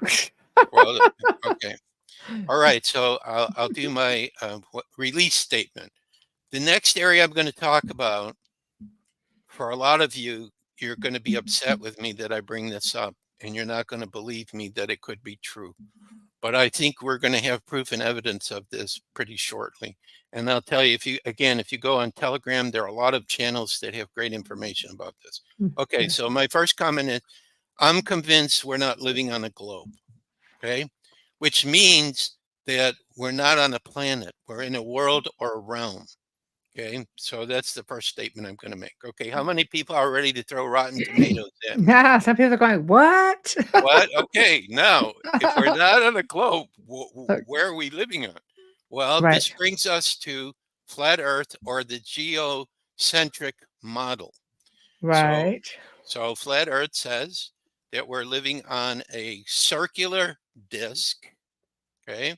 Well, okay. All right. So I'll do my release statement. The next area I'm going to talk about, for a lot of you, you're going to be upset with me that I bring this up, and you're not going to believe me that it could be true. But I think we're going to have proof and evidence of this pretty shortly. And I'll tell you, if you go on Telegram, there are a lot of channels that have great information about this. Okay, Yes. so my first comment is, I'm convinced we're not living on a globe, okay? Which means that we're not on a planet, we're in a world or a realm. Okay, so that's the first statement I'm going to make. Okay, how many people are ready to throw rotten tomatoes at me? Yeah, some people are going, what? What? Okay, now, if we're not on a globe, Look, where are we living on? Well, this right, brings us to flat Earth, or the geocentric model. So, right. so flat Earth says that we're living on a circular disk, okay,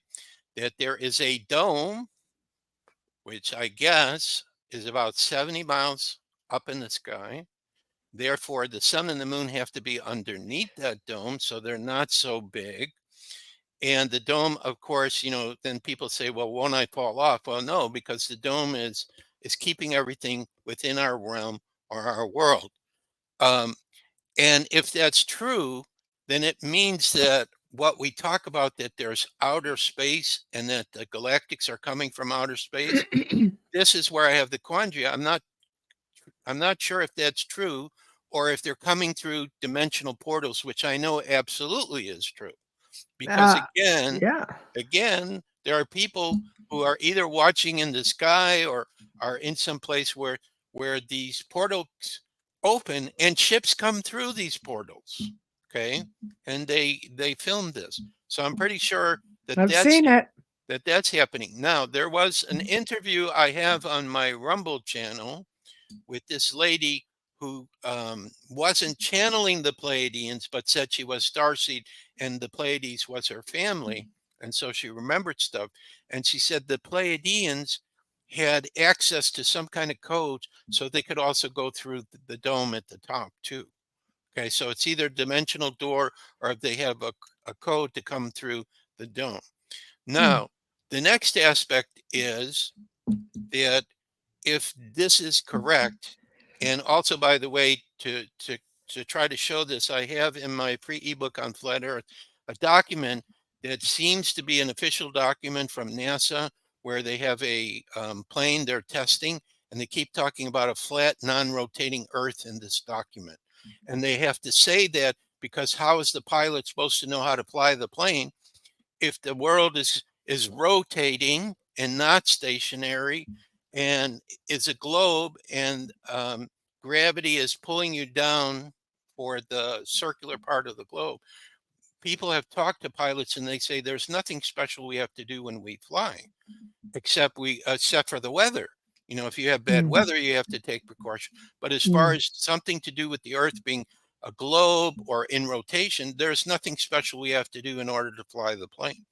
that there is a dome, which I guess is about 70 miles up in the sky. Therefore, the sun and the moon have to be underneath that dome, so they're not so big. And the dome, of course, then people say, well, won't I fall off? Well, no, because the dome is keeping everything within our realm or our world. And if that's true, then it means that what we talk about, that there's outer space and that the galactics are coming from outer space, this is where I have the quandary. I'm not sure if that's true or if they're coming through dimensional portals, which I know absolutely is true. Because Yeah. again, there are people who are either watching in the sky or are in some place where these portals open and ships come through these portals. Okay. And they filmed this. So I'm pretty sure that I've seen it. that's happening. Now, there was an interview I have on my Rumble channel with this lady who wasn't channeling the Pleiadians, but said she was starseed and the Pleiades was her family. And so she remembered stuff. And she said the Pleiadians had access to some kind of code so they could also go through the dome at the top too. Okay, so it's either dimensional door or they have a code to come through the dome. Now, the next aspect is that if this is correct, and also, by the way, to try to show this, I have in my free ebook on flat Earth a document that seems to be an official document from NASA, where they have a plane they're testing, and they keep talking about a flat, non-rotating Earth in this document, and they have to say that because how is the pilot supposed to know how to fly the plane if the world is rotating and not stationary and it's a globe and gravity is pulling you down for the circular part of the globe? People have talked to pilots and they say there's nothing special we have to do when we fly except for the weather. If you have bad weather, you have to take precaution. But as far as something to do with the Earth being a globe or in rotation, there's nothing special we have to do in order to fly the plane.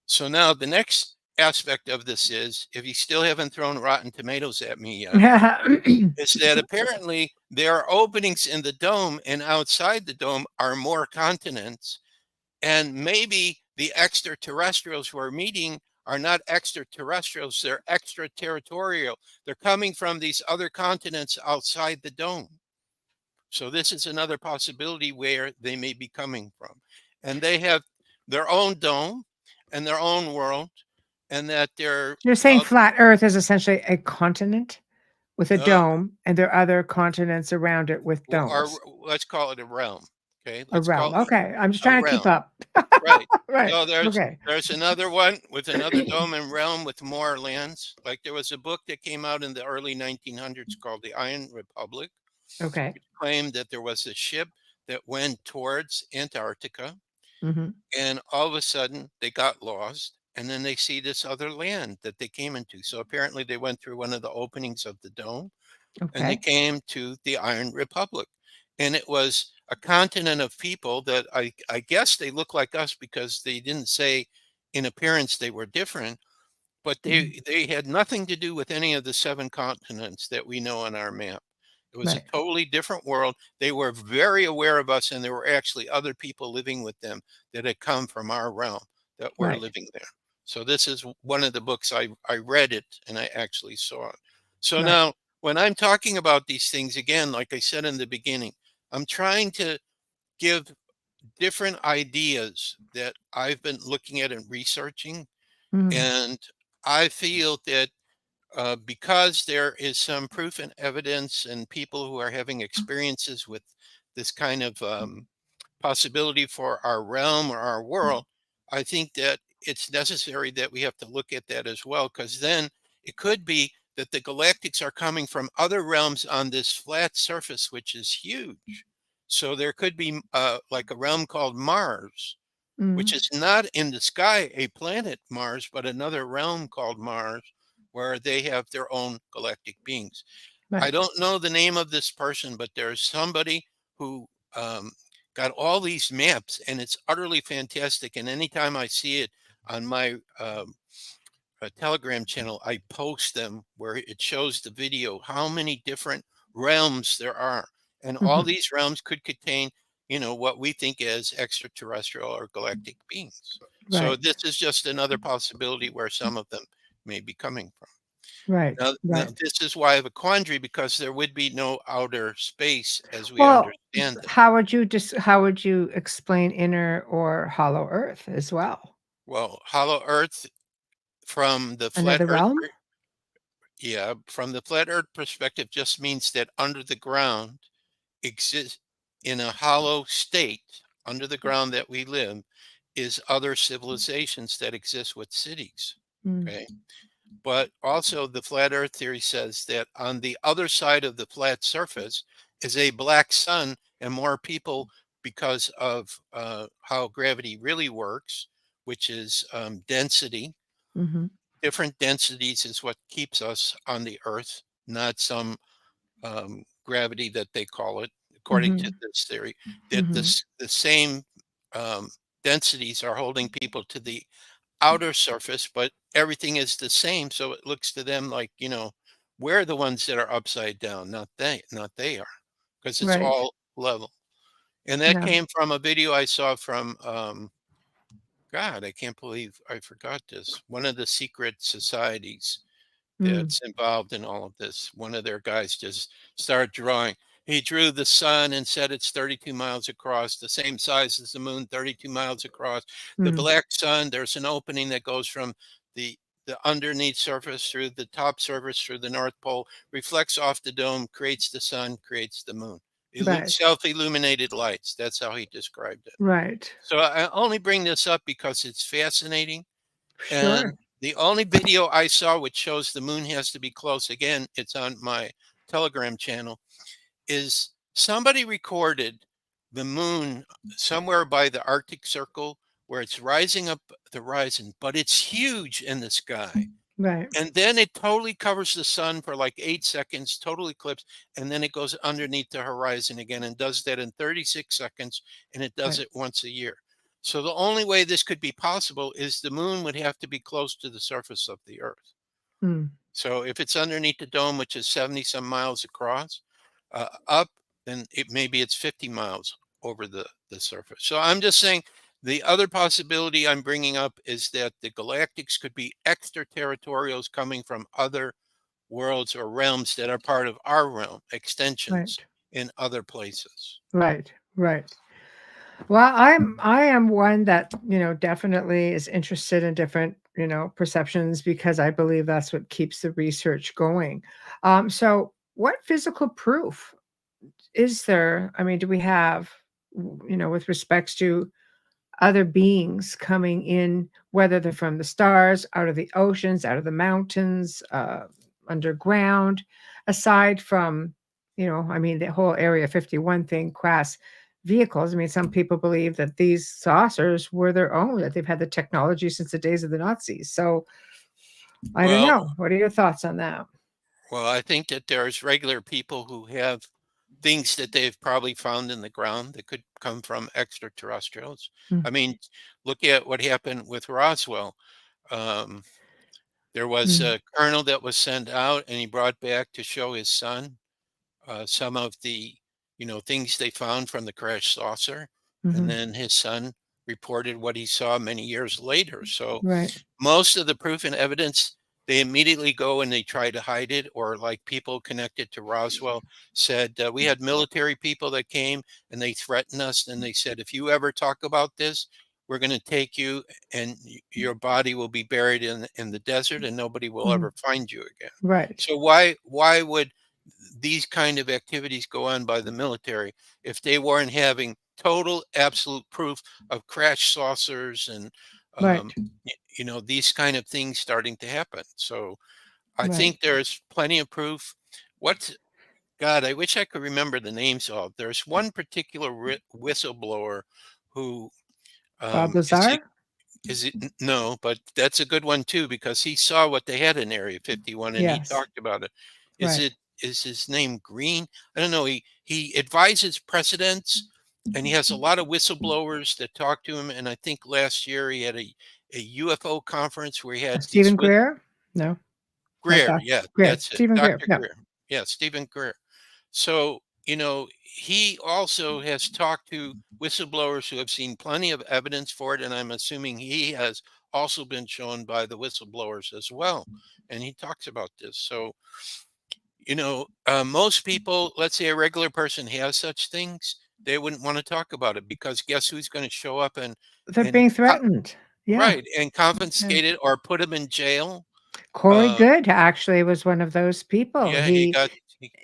So now the next aspect of this is, if you still haven't thrown rotten tomatoes at me yet, is that apparently there are openings in the dome, and outside the dome are more continents. And maybe the extraterrestrials who are meeting are not extraterrestrials, they're extraterritorial. They're coming from these other continents outside the dome. So this is another possibility where they may be coming from. And they have their own dome and their own world, and that they're You're saying flat Earth is essentially a continent with a dome, and there are other continents around it with or domes. let's call it a realm. Okay, A let's call realm. it Okay, I'm just a trying to keep realm. up. Right. Right. So Okay. there's another one with another dome and realm with more lands. Like there was a book that came out in the early 1900s called The Iron Republic, Okay. which claimed that there was a ship that went towards Antarctica, and all of a sudden they got lost, and then they see this other land that they came into. So apparently they went through one of the openings of the dome, and they Okay. came to the Iron Republic. And it was a continent of people that I guess they look like us because they didn't say in appearance they were different, but they had nothing to do with any of the 7 continents that we know on our map. It was a Right. totally different world. They were very aware of us, and there were actually other people living with them that had come from our realm that were Right. living there. So this is one of the books I read it and I actually saw it. So Right. now when I'm talking about these things, again, like I said in the beginning, I'm trying to give different ideas that I've been looking at and researching. And I feel that because there is some proof and evidence and people who are having experiences with this kind of possibility for our realm or our world, I think that it's necessary that we have to look at that as well, because then it could be that the galactics are coming from other realms on this flat surface, which is huge. So there could be like a realm called Mars, which is not in the sky, a planet Mars, but another realm called Mars, where they have their own galactic beings. I Right. don't know the name of this person, but there's somebody who got all these maps, and it's utterly fantastic. And anytime I see it on my Telegram channel, I post them where it shows the video, how many different realms there are. And all Mhm. these realms could contain, what we think as extraterrestrial or galactic beings. So Right. this is just another possibility where some of them may be coming from. Right. Now, Right. this is why I have a quandary, because there would be no outer space as we Well, understand it. how would you explain inner or hollow earth as well? Well, hollow Earth from the flat Another Earth, realm? yeah, from the flat Earth perspective, just means that under the ground exists, in a hollow state under the ground that we live, is other civilizations that exist with cities. Mm. Okay. But also, the flat Earth theory says that on the other side of the flat surface is a black sun, and more people, because of how gravity really works, which is density. Mhm. Different densities is what keeps us on the Earth, not some gravity that they call it, according to Mhm. this theory, that Mhm. the same um, densities are holding people to the outer surface, but everything is the same. So it looks to them like, we're the ones that are upside down, not they are, because it's Right. all level. And that Yeah. came from a video I saw from, God, I can't believe I forgot this. One of the secret societies Mm. that's involved in all of this. One of their guys just started drawing. He drew the sun and said it's 32 miles across, the same size as the moon, 32 miles across. The Mm. black sun, there's an opening that goes from the the underneath surface through the top surface through the North Pole, reflects off the dome, creates the sun, creates the moon. Right. Self-illuminated lights. That's how he described it. Right. So I only bring this up because it's fascinating, Sure. and the only video I saw which shows the moon has to be close, again, it's on my Telegram channel, is somebody recorded the moon somewhere by the Arctic Circle where it's rising up the horizon, but it's huge in the sky. Right. And then it totally covers the sun for like 8 seconds, total eclipse. And then it goes underneath the horizon again and does that in 36 seconds. And it does Right. it once a year. So the only way this could be possible is the moon would have to be close to the surface of the Earth. Mm. So if it's underneath the dome, which is 70 some miles across, up, then maybe it's 50 miles over the surface. So I'm just saying the other possibility I'm bringing up is that the galactics could be extraterritorials coming from other worlds or realms that are part of our realm, extensions Right. in other places. Right. Right. Well, I am one that, definitely is interested in different, perceptions because I believe that's what keeps the research going. So what physical proof is there? I mean, do we have, with respects to other beings coming in, whether they're from the stars, out of the oceans, out of the mountains, underground, aside from, I mean, the whole Area 51 thing, crass vehicles. I mean, some people believe that these saucers were their own, that they've had the technology since the days of the Nazis. So I don't Well, know. What are your thoughts on that? well, I think that there's regular people who have things that they've probably found in the ground that could come from extraterrestrials. Mm, I mean, look at what happened with Roswell. Um, there was mm, a colonel that was sent out, and he brought back to show his son some of the things they found from the crash saucer, and mhm. then his son reported what he saw many years later. So Right. most of the proof and evidence, they immediately go and they try to hide it, or like people connected to Roswell said, we had military people that came and they threatened us, and they said, if you ever talk about this, we're going to take you, and your body will be buried in the desert, and nobody will Mm, ever find you again. right. So why would these kind of activities go on by the military if they weren't having total absolute proof of crash saucers and Right. um, these kind of things starting to happen? So I Right. think there's plenty of proof. What, God, I wish I could remember the names of. There's one particular whistleblower who Bob is it Lazar? is it no, but that's a good one too, because he saw what they had in Area 51 and he Yes. talked about it. Is Right. it is his name Green? I don't know. He advises presidents and he has a lot of whistleblowers that talk to him. And I think last year he had a UFO conference where he had these Stephen Greer? No, not Greer. that. Yeah, Greer. that's it. Stephen Greer. Dr. Yeah. Greer. Yeah, Stephen Greer. So, he also has talked to whistleblowers who have seen plenty of evidence for it. And I'm assuming he has also been shown by the whistleblowers as well. And he talks about this. So, most people, let's say a regular person has such things, they wouldn't want to talk about it because guess who's going to show up and, They're and, being co- threatened. Yeah. right, and Yeah. confiscate it or put them in jail? Corey Uh, Good actually was one of those people. yeah,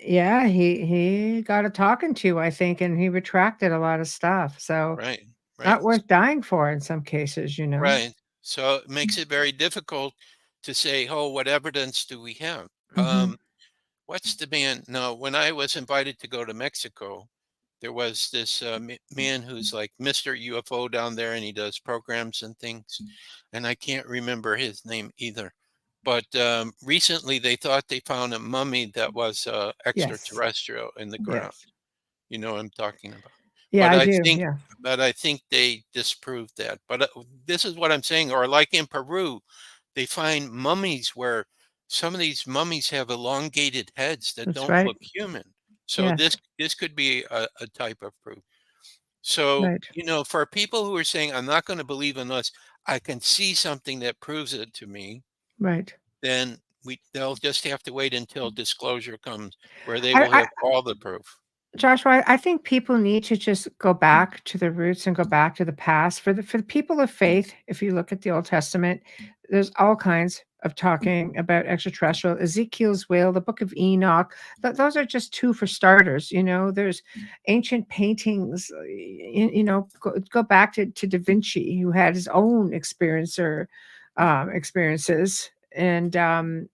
Yeah, he got a talking to, I think, and he retracted a lot of stuff. So right, right. not worth dying for in some cases, you know? Right. So it makes it very difficult to say, oh, what evidence do we have? Mhm. What's the man? No, when I was invited to go to Mexico, there was this man who's like Mr. UFO down there, and he does programs and things. And I can't remember his name either. But recently they thought they found a mummy that was Yes. extraterrestrial in the ground. Yes. You know what I'm talking about. Yeah, But I I do, think yeah. but I think they disproved that. But this is what I'm saying. Or like in Peru, they find mummies where some of these mummies have elongated heads that That's don't right. look human. So Yes. this could be a type of proof. So, Right. for people who are saying, I'm not going to believe unless I can see something that proves it to me, Right. then they'll just have to wait until disclosure comes where they will I have all the proof. Joshua, I think people need to just go back to the roots and go back to the past. For the people of faith, if you look at the Old Testament, there's all kinds of talking about extraterrestrial. Ezekiel's whale, the Book of Enoch, those are just two for starters. There's ancient paintings. Go back to Da Vinci, who had his own experiences, and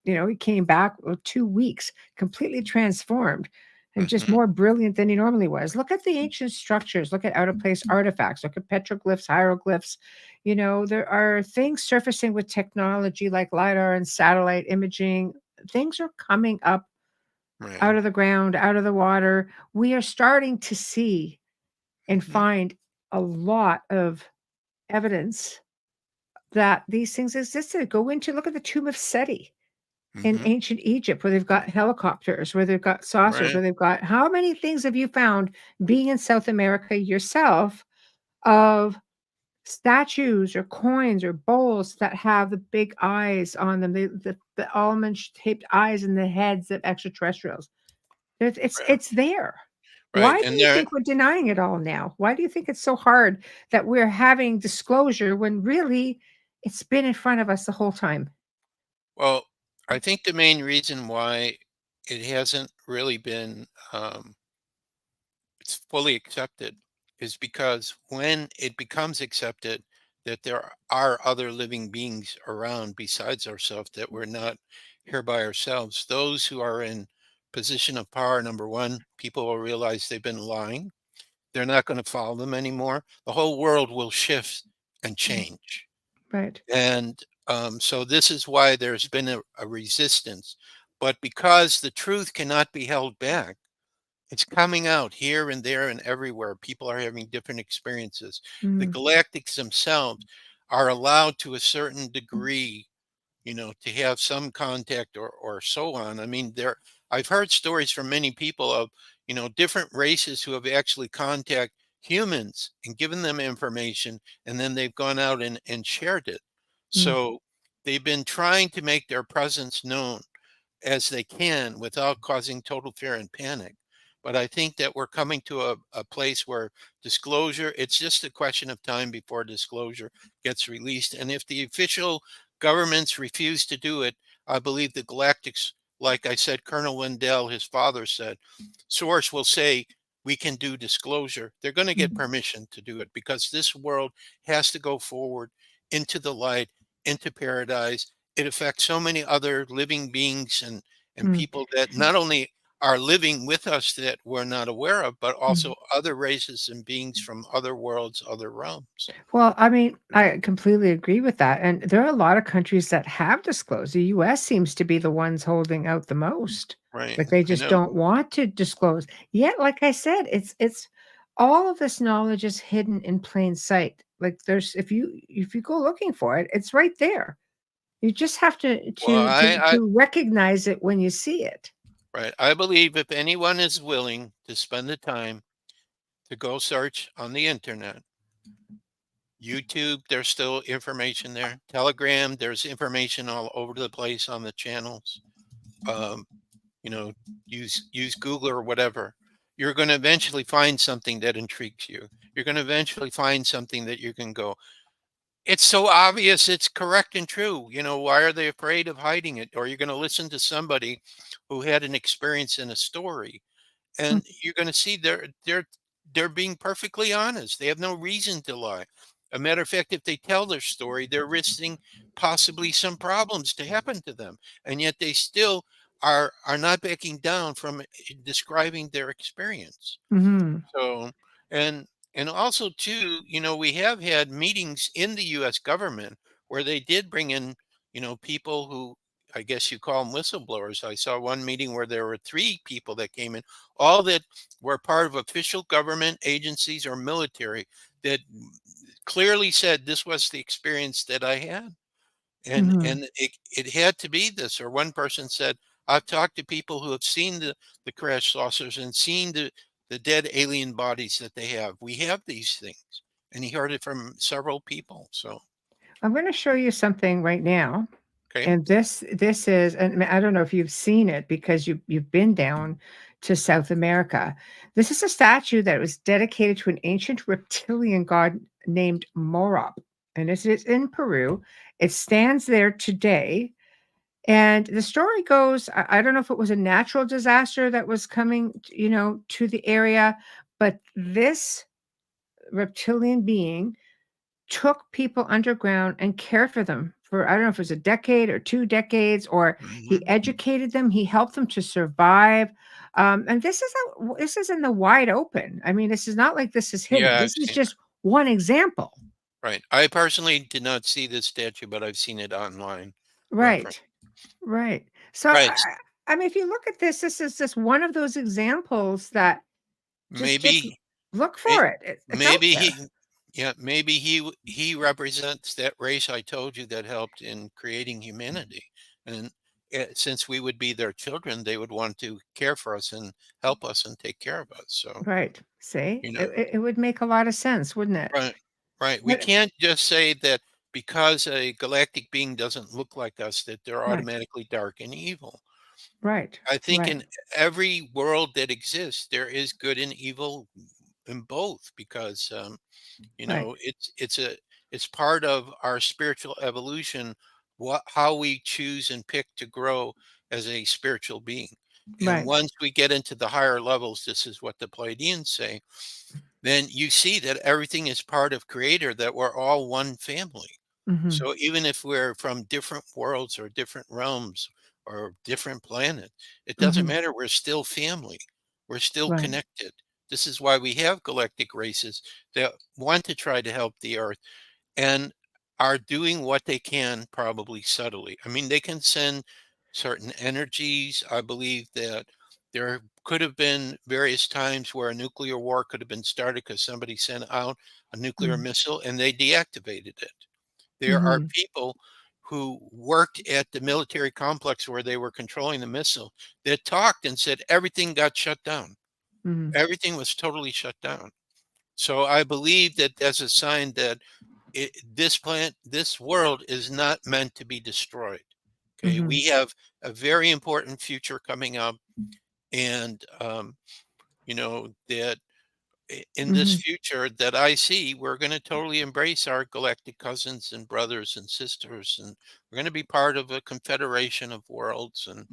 he came back with 2 weeks, completely transformed and just Hmm. more brilliant than he normally was. Look at the ancient structures, look at out of place artifacts, look at petroglyphs, hieroglyphs. There are things surfacing with technology like LiDAR and satellite imaging. Things are coming up out Right. of the ground, out of the water. We are starting to see and Hmm. find a lot of evidence that these things existed. Look at the tomb of Seti in Hmm. ancient Egypt, where they've got helicopters, where they've got saucers, Right. where they've got how many things have you found being in South America yourself of statues or coins or bowls that have the big eyes on them, the almond-shaped eyes and the heads of extraterrestrials? Right. It's there. Why Right. do And you there, think we're denying it all now? Why do you think it's so hard that we're having disclosure when really it's been in front of us the whole time? well, I think the main reason why it hasn't really been it's fully accepted is because when it becomes accepted that there are other living beings around besides ourselves, that we're not here by ourselves, those who are in position of power, number one, people will realize they've been lying. They're not going to follow them anymore. The whole world will shift and Mm, change. right. And so this is why there's been a resistance. But because the truth cannot be held back, it's coming out here and there and everywhere. People are having different experiences. The Mm, galactics themselves are allowed to a certain degree, to have some contact or so on. I mean, I've heard stories from many people of, different races who have actually contact humans and given them information, and then they've gone out and shared it. mm, So they've been trying to make their presence known as they can without causing total fear and panic. But I think that we're coming to a place where disclosure, it's just a question of time before disclosure gets released. And if the official governments refuse to do it, I believe the galactics, like I said, Colonel Wendell, his father said, Source will say, we can do disclosure. They're going to get mm, permission to do it because this world has to go forward into the light, into paradise. It affects so many other living beings and mm, people that not only are living with us that we're not aware of, but mm. also other races and beings from other worlds, other realms. Well, I mean, I completely agree with that, and there are a lot of countries that have disclosed. The US seems to be the ones holding out the most. Right. Like, they I just know. don't want to disclose. Yet, like I said, it's all of this knowledge is hidden in plain sight. Like there's if you go looking for it, it's right there. You just have to Well, recognize it when you see it. right. I believe if anyone is willing to spend the time to go search on the internet, YouTube, there's still information there. Telegram, there's information all over the place on the channels. Um, you know, use Google or whatever. You're going to eventually find something that intrigues you. You're going to eventually find something that you can go, it's so obvious it's correct and true. Why are they afraid of hiding it? Or you're going to listen to somebody who had an experience in a story, and you're going to see they're being perfectly honest. They have no reason to lie. A matter of fact, if they tell their story, they're risking possibly some problems to happen to them, and yet they still are not backing down from describing their experience. Mm-hmm. So, and also too, we have had meetings in the U.S. government where they did bring in, people who I guess you call them whistleblowers. I saw one meeting where there were 3 people that came in, all that were part of official government agencies or military, that clearly said this was the experience that I had. And Mm-hmm. and it had to be this. Or one person said, I've talked to people who have seen the crash saucers and seen the dead alien bodies that they have. We have these things. And he heard it from several people. So, I'm going to show you something right now. okay. And this is, and I don't know if you've seen it because you've been down to South America. This is a statue that was dedicated to an ancient reptilian god named Morop, and this is in Peru. It stands there today. And the story goes, I don't know if it was a natural disaster that was coming, to the area, but this reptilian being took people underground and cared for them for, I don't know if it was a decade or 2 decades, or he Mhm. educated them, he helped them to survive. And this is in the wide open. I mean, this is not like this is hidden. Yeah, I've This is seen. just one example. Right. I personally did not see this statue, but I've seen it online reference. Right. Right. So Right. I mean, if you look at this is just one of those examples that just Maybe look may- for it. It's out maybe there. maybe he represents that race I told you that helped in creating humanity. And since we would be their children, they would want to care for us and help us and take care of us. So, Right. See, you know, it would make a lot of sense, wouldn't it? right, right. We But can't just say that because a galactic being doesn't look like us, that they're right. automatically dark and evil. Right. I think Right. in every world that exists, there is good and evil in both, because Right. it's part of our spiritual evolution, how we choose and pick to grow as a spiritual being. And Right. once we get into the higher levels, this is what the Pleiadians say, then you see that everything is part of Creator, that we're all one family. Mhm. So even if we're from different worlds or different realms or different planets, it doesn't Mhm. matter. We're still family. We're still Right. connected. This is why we have galactic races that want to try to help the Earth and are doing what they can, probably subtly. I mean, they can send certain energies. I believe that there could have been various times where a nuclear war could have been started because somebody sent out a nuclear Mm. missile and they deactivated it. There are Mhm. people who worked at the military complex where they were controlling the missile that talked and said everything got shut down. Mhm. Everything was totally shut down. So I believe that that's a sign that this world is not meant to be destroyed. Okay, Mhm. we have a very important future coming up, and that in this Mhm. future that I see, we're going to totally embrace our galactic cousins and brothers and sisters, and we're going to be part of a confederation of worlds, and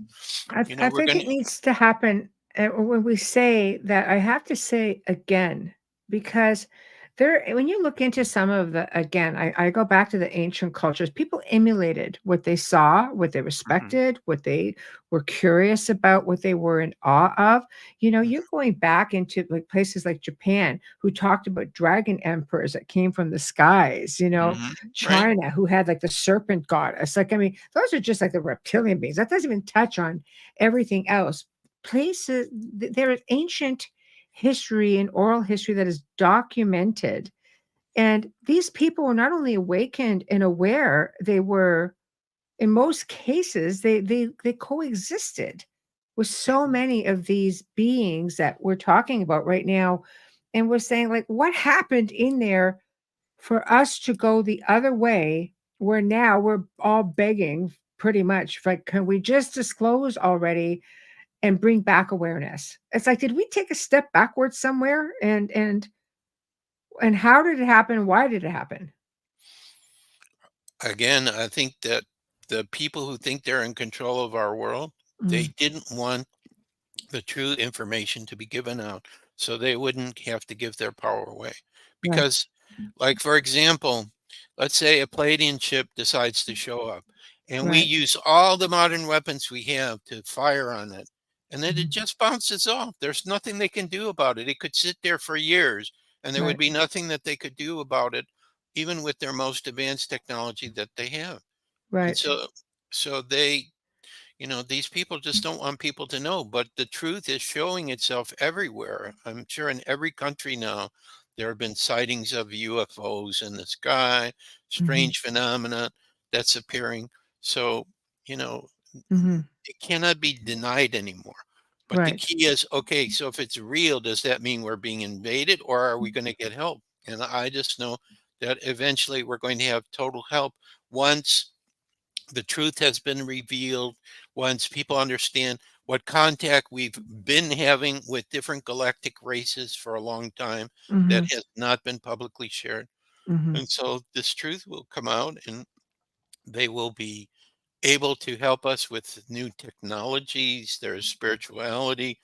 I we're think going it to. needs to happen, when we say that, I have to say again, because when you look into some of the, again, I go back to the ancient cultures, people emulated what they saw, what they Mhm, respected, what they were curious about, what they were in awe of. You're going back into like places like Japan, who talked about dragon emperors that came from the skies, mhm, right, China, who had like the serpent goddess. Like, I mean, those are just like the reptilian beings. That doesn't even touch on everything else. Places, there is ancient history and oral history that is documented. And these people were not only awakened and aware, they were, in most cases, they coexisted with so many of these beings that we're talking about right now. And we're saying, like, what happened in there for us to go the other way, where now we're all begging pretty much, like, can we just disclose already and bring back awareness? It's like, did we take a step backwards somewhere? And how did it happen? Why did it happen? Again, I think that the people who think they're in control of our world, they Mm, didn't want the true information to be given out, so they wouldn't have to give their power away. right, Because, like, for example, let's say a Palladian ship decides to show up, and we right. use all the modern weapons we have to fire on it, and then it Mhm, just bounces off. There's nothing they can do about it. It could sit there for years, and there would right, be nothing that they could do about it, even with their most advanced technology that they have. And right. so they, these people just don't want people to know, but the truth is showing itself everywhere. I'm sure in every country now, there have been sightings of UFOs in the sky, Mhm, strange phenomena that's appearing. So, you know, mhm, it cannot be denied anymore. But the right. key is, okay, so if it's real, does that mean we're being invaded or are we going to get help? And I just know that eventually we're going to have total help once the truth has been revealed, once people understand what contact we've been having with different galactic races for a long time that Mhm, has not been publicly shared. mhm, And so this truth will come out and they will be able to help us with new technologies, their spirituality.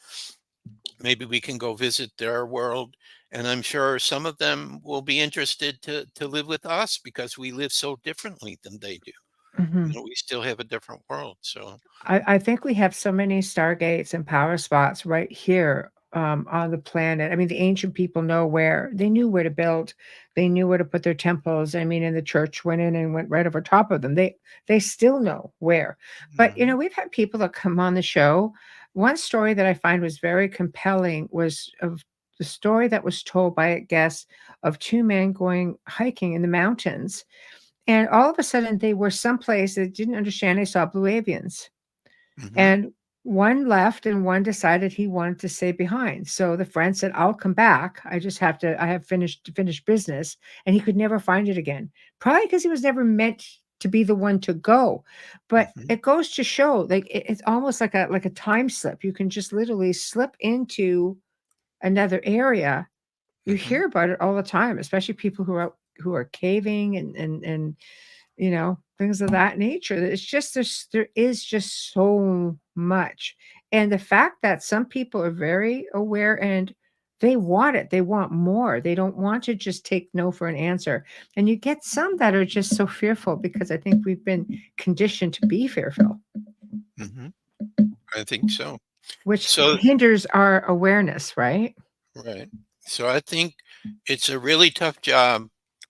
Maybe we can go visit their world. And I'm sure some of them will be interested to live with us because we live so differently than they do. mhm. We still have a different world. So, I think we have so many stargates and power spots right here, on the planet. I mean, the ancient people know where they knew where to build. They knew where to put their temples. I mean, and the church went in and went right over top of them. They still know where. But, mhm, we've had people that come on the show. One story that I find was very compelling was of the story that was told by a guest of two men going hiking in the mountains. And all of a sudden, they were someplace that didn't understand they saw blue avians. mhm, And one left and one decided he wanted to stay behind. So the friend said, "I'll come back. I have finished business." And he could never find it again. Probably because he was never meant to be the one to go. But mhm, it goes to show, like, it's almost like a time slip. You can just literally slip into another area. You mhm, hear about it all the time, especially people who are caving and things of that nature. It's just there is just so much. And the fact that some people are very aware and they want it, they want more. They don't want to just take no for an answer. And you get some that are just so fearful because I think we've been conditioned to be fearful, mhm. I think so. which So, hinders our awareness, right? right. So I think it's a really tough job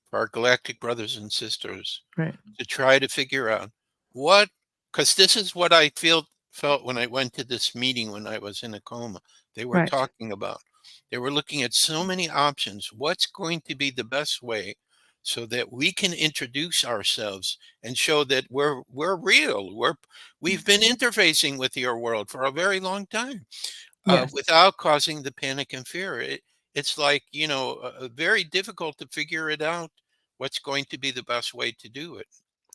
for our galactic brothers and sisters Right. to try to figure out what, because this is what I felt when I went to this meeting when I was in a coma. They were Right. talking about, they were looking at so many options. What's going to be the best way so that we can introduce ourselves and show that we're real. We've been interfacing with your world for a very long time Yes. without causing the panic and fear. It's like, very difficult to figure it out what's going to be the best way to do it.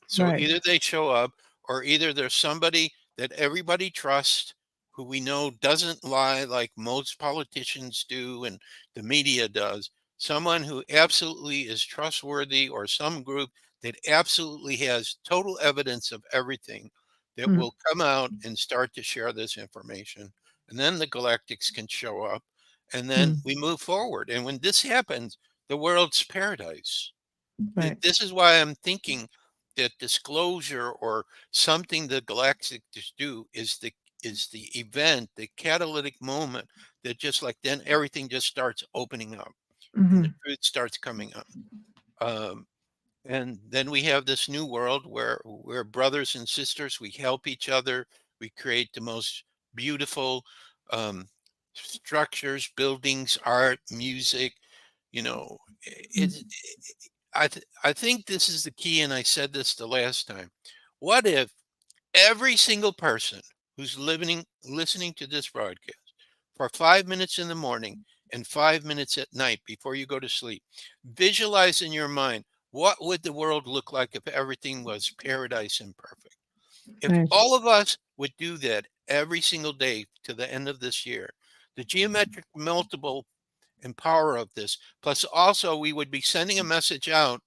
So Right. either they show up or either there's somebody that everybody trusts who we know doesn't lie like most politicians do and the media does. Someone who absolutely is trustworthy or some group that absolutely has total evidence of everything that Mm, will come out and start to share this information. And then the galactics can show up and then mm, we move forward. And when this happens, the world's paradise. right. This is why I'm thinking that disclosure or something the galactics do is the event, the catalytic moment that just like then everything just starts opening up and the Mhm, truth starts coming up. Um, and then we have this new world where we're brothers and sisters. We help each other. We create the most beautiful, um, structures, buildings, art, music. You know, it's. I think this is the key, and I said this the last time. What if every single person who's listening to this broadcast for 5 minutes in the morning and 5 minutes at night before you go to sleep, visualize in your mind what would the world look like if everything was paradise and perfect. If Right. all of us would do that every single day to the end of this year, the geometric multiple and power of this, plus also we would be sending a message out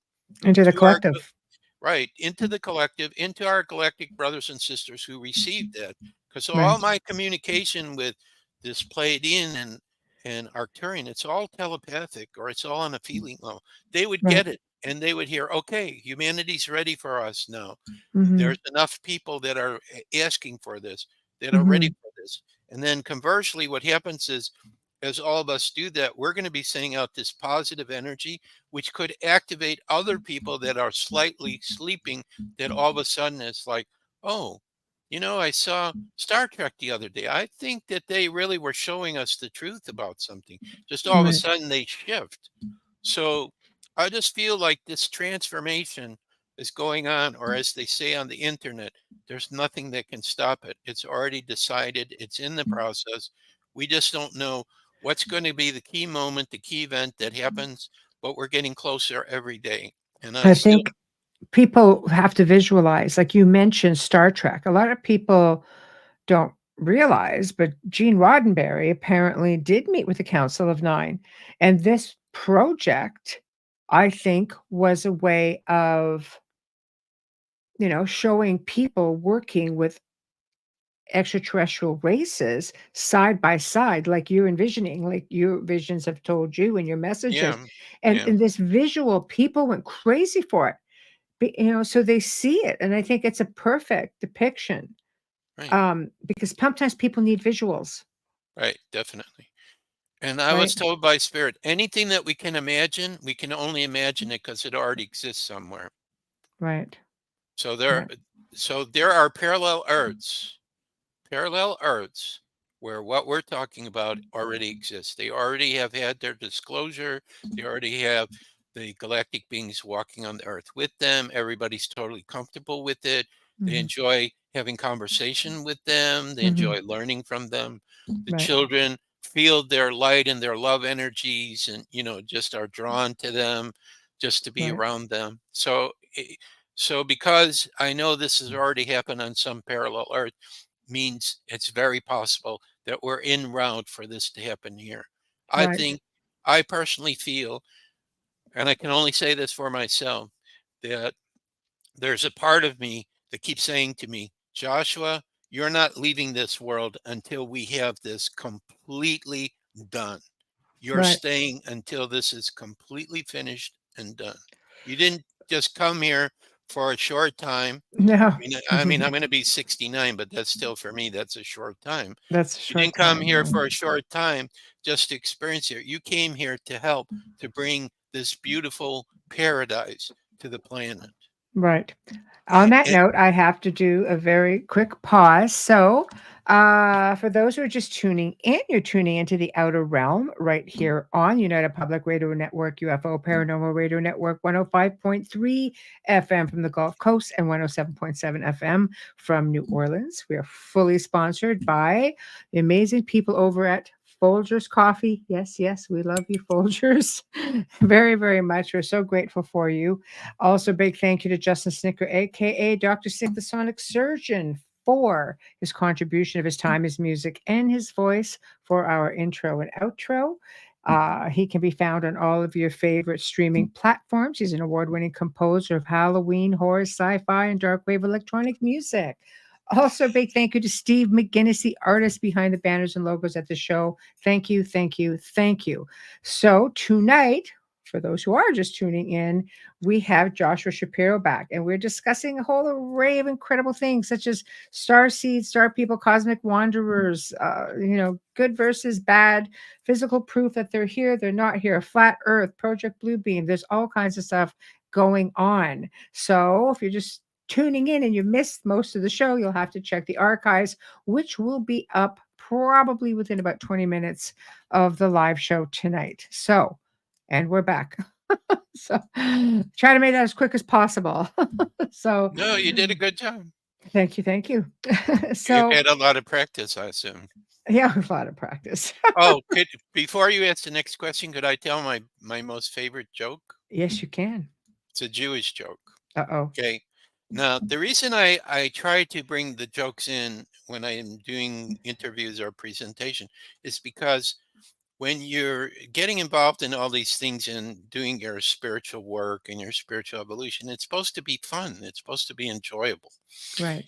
Into the to our collective. right into the collective, into our galactic brothers and sisters who received that. Because all Right. my communication with this Pleiadian and Arcturian, it's all telepathic or it's all on a feeling level. They would Right. get it and they would hear, okay, humanity's ready for us now. Hmm. There's enough people that are asking for this, that are ready Hmm. for this. And then conversely, what happens is, as all of us do that, we're going to be sending out this positive energy, which could activate other people that are slightly sleeping. That all of a sudden it's like, oh, I saw Star Trek the other day. I think that they really were showing us the truth about something. Just all of a Right. sudden they shift. So I just feel like this transformation is going on, or as they say on the internet, there's nothing that can stop it. It's already decided, it's in the process. We just don't know what's going to be the key moment, the key event that happens, but we're getting closer every day. And I I still, think people have to visualize, like you mentioned, Star Trek. A lot of people don't realize, but Gene Roddenberry apparently did meet with the Council of Nine. And this project, I think, was a way of, showing people working with extraterrestrial races side by side, like you're envisioning, like your visions have told you in your messages. yeah, And yeah, in this visual, people went crazy for it. So they see it. And I think it's a perfect depiction, right, because sometimes people need visuals, right, definitely. And I right? was told by Spirit, anything that we can imagine, we can only imagine it because it already exists somewhere. Right. So there, Right. so there are parallel Earths where what we're talking about already exists. They already have had their disclosure. They already have the galactic beings walking on the Earth with them. Everybody's totally comfortable with it. They Mhm. enjoy having conversation with them. They Mhm. enjoy learning from them. The Right. children feel their light and their love energies and, just are drawn to them just to be Right. around them. So because I know this has already happened on some parallel Earth, means it's very possible that we're en route for this to happen here. I Right. think, I personally feel, and I can only say this for myself, that there's a part of me that keeps saying to me, Joshua, you're not leaving this world until we have this completely done. You're Right. staying until this is completely finished and done. You didn't just come here for a short time. No. I mean, I'm going to be 69, but that's still for me, that's a short time. That's a You short didn't come time. here Yeah. for a short time just to experience it. You came here to help to bring this beautiful paradise to the planet. Right. On A- that a- note, I have to do a very quick pause. So, for those who are just tuning in, you're tuning into the Outer Realm right here on United Public Radio Network, UFO Paranormal Radio Network, 105.3 FM from the Gulf Coast and 107.7 FM from New Orleans. We are fully sponsored by the amazing people over at Folgers Coffee. Yes, yes, we love you, Folgers, very, very much. We're so grateful for you. Also, big thank you to Justin Snicker, aka Dr. Sick, the Sonic Surgeon, for his contribution of his time, his music, and his voice for our intro and outro. He can be found on all of your favorite streaming platforms. He's an award winning composer of Halloween, horror, sci fi, and dark wave electronic music. Also, a big thank you to Steve McGinnis, the artist behind the banners and logos at the show. Thank you, thank you, thank you. So, tonight, for those who are just tuning in, we have Joshua Shapiro back, and we're discussing a whole array of incredible things, such as star seeds, star people, cosmic wanderers, good versus bad, physical proof that they're here, they're not here, flat Earth, Project Bluebeam. There's all kinds of stuff going on. So if you're just tuning in and you missed most of the show, you'll have to check the archives, which will be up probably within about 20 minutes of the live show tonight. So, and we're back. So try to make that as quick as possible. So No, you did a good job. thank you. Thank you. You've So had a lot of practice, I assume. yeah, a lot of practice. Oh, before you ask the next question, could I tell my most favorite joke? Yes, you can. It's a Jewish joke. Uh-oh. Okay. Now, the reason I try to bring the jokes in when I am doing interviews or presentation is because when you're getting involved in all these things and doing your spiritual work and your spiritual evolution, it's supposed to be fun. It's supposed to be enjoyable, Right.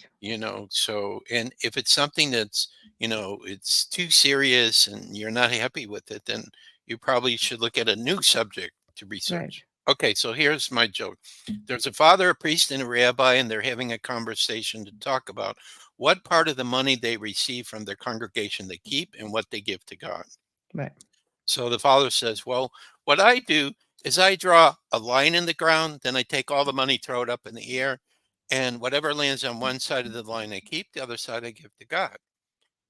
so, and if it's something that's, it's too serious and you're not happy with it, then you probably should look at a new subject to Right. research. Okay, so here's my joke. There's a father, a priest, and a rabbi, and they're having a conversation to talk about what part of the money they receive from their congregation they keep and what they give to God. Right. So the father says, well, what I do is I draw a line in the ground, then I take all the money, throw it up in the air, and whatever lands on one side of the line I keep, the other side I give to God.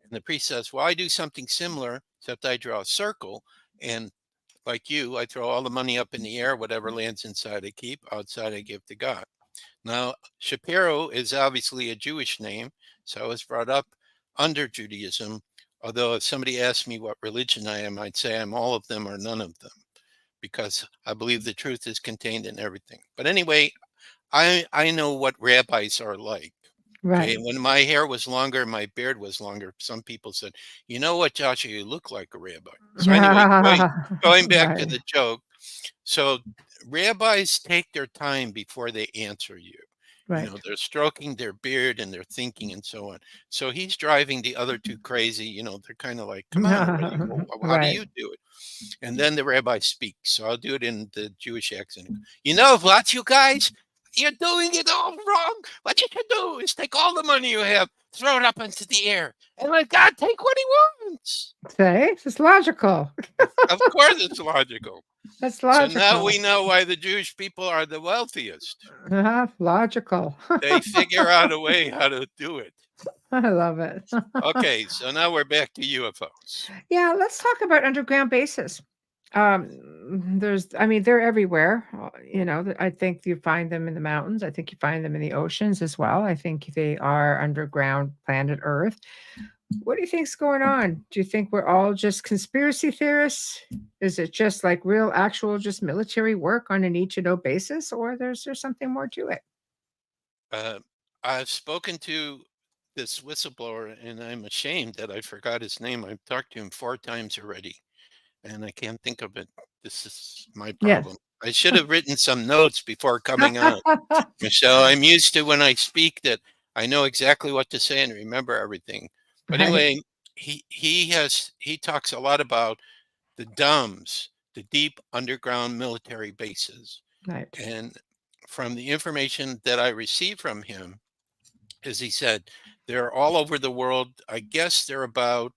And the priest says, well, I do something similar, except I draw a circle, and like you, I throw all the money up in the air, whatever lands inside I keep, outside I give to God. Now, Shapiro is obviously a Jewish name, so I was brought up under Judaism. Although if somebody asked me what religion I am, I'd say I'm all of them or none of them, because I believe the truth is contained in everything. But anyway, I know what rabbis are like. Okay, Right. when my hair was longer, my beard was longer. Some people said, "You know what, Joshua, you look like a rabbi." So anyway, going back to Right. the joke, so rabbis take their time before they answer you. Right. They're stroking their beard and they're thinking and so on. So he's driving the other two crazy. They're kind of like, "Come on already. Well, how do Right. you do it?" And then the rabbi speaks. So I'll do it in the Jewish accent. You know what, you guys? You're doing it all wrong. What you should do is take all the money you have, throw it up into the air, and let God take what he wants. Say, it's logical. Of course, it's logical. That's So now logical. we know why the Jewish people are the wealthiest. Logical. They figure out a way how to do it. I love it. Okay, so now we're back to UFOs. Yeah, let's talk about underground bases. I mean, they're everywhere. I think you find them in the mountains. I think you find them in the oceans as well. I think they are underground planet Earth. What do you think's going on? Do you think we're all just conspiracy theorists? Is it just like real, actual, just military work on a need-to-know basis, or there's something more to it? Uh, I've spoken to this whistleblower, and I'm ashamed that I forgot his name. I've talked to him 4 times already, and I can't think of it. This is my Yes. problem. I should have written some notes before coming on. Michelle, I'm used to when I speak that I know exactly what to say and remember everything. But Right. anyway, he talks a lot about the DUMBs, the deep underground military bases. Right. And from the information that I received from him, as he said, they're all over the world. I guess they're about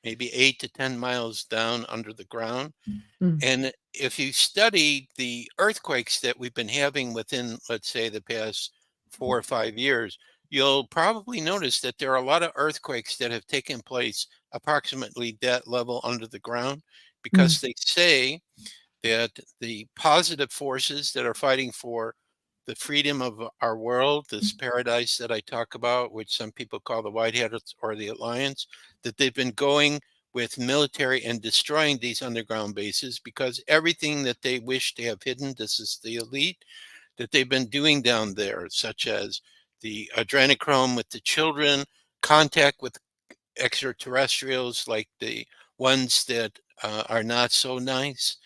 maybe 8 to 10 miles down under the ground. Mm, And if you study the earthquakes that we've been having within, let's say, the past 4 or 5 years, you'll probably notice that there are a lot of earthquakes that have taken place approximately that level under the ground, mm, because they say that the positive forces that are fighting for the freedom of our world, this paradise that I talk about, which some people call the Whiteheads or the Alliance, that they've been going with military and destroying these underground bases, because everything that they wish to have hidden, this is the elite, that they've been doing down there, such as the adrenochrome with the children, contact with extraterrestrials like the ones that are not so nice.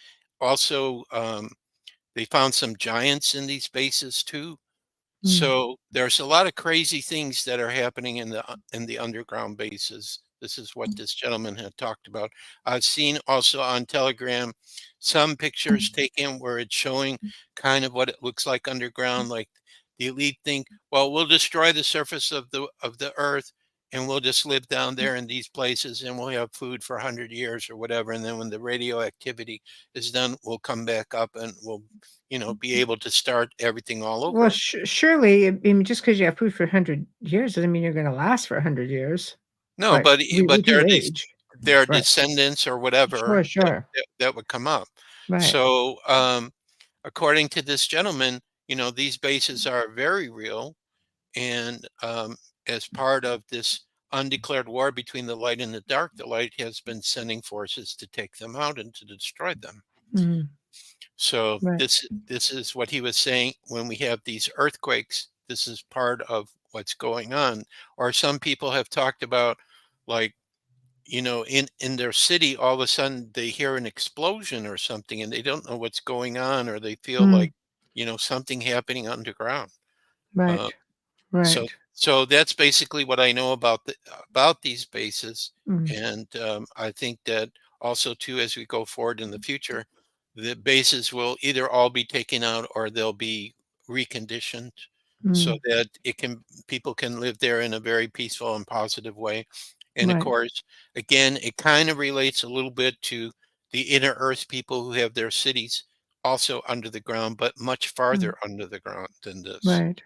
Also, they found some giants in these bases too. mm, So there's a lot of crazy things that are happening in the underground bases. This is what this gentleman had talked about. I've seen also on Telegram some pictures taken where it's showing kind of what it looks like underground. Like the elite think, well, we'll destroy the surface of the earth and we'll just live down there in these places and we'll have food for 100 years or whatever. And then when the radioactivity is done, we'll come back up and we'll be able to start everything all Well, over. surely, I mean, just because you have food for 100 years doesn't mean you're going to last for 100 years. No, but we do there are age. their Right. descendants or whatever Sure. that would come up. Right. So, according to this gentleman, these bases are very real, and as part of this undeclared war between the light and the dark, the light has been sending forces to take them out and to destroy them. Mm, So right. this is what he was saying. When we have these earthquakes, this is part of what's going on. Or some people have talked about, like, in their city, all of a sudden they hear an explosion or something, and they don't know what's going on, or they feel Mm, like something happening underground. Uh, right. so Right. so that's basically what I know about these bases, Mm, and I think that also too, as we go forward in the future, the bases will either all be taken out or they'll be reconditioned so mm, that people can live there in a very peaceful and positive way. And of right. course, again, it kind of relates a little bit to the inner earth people who have their cities also under the ground, but much Mm, farther under the ground than this. right.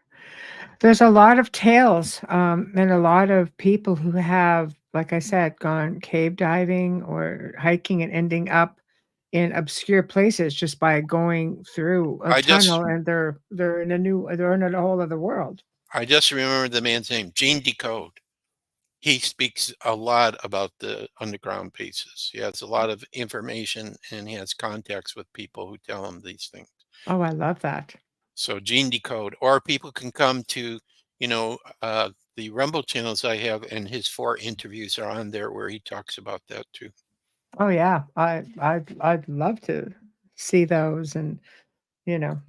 There's a lot of tales, and a lot of people who have, like I said, gone cave diving or hiking and ending up in obscure places just by going through a I just tunnel, and they're in a whole other world. I just remember the man's name, Gene Decode. He speaks a lot about the underground bases. He has a lot of information and he has contacts with people who tell him these things. Oh, I love that. So Gene Decode, or people can come to, the Rumble channels I have, and his 4 interviews are on there where he talks about that too. Oh yeah, I'd love to see those and, you know,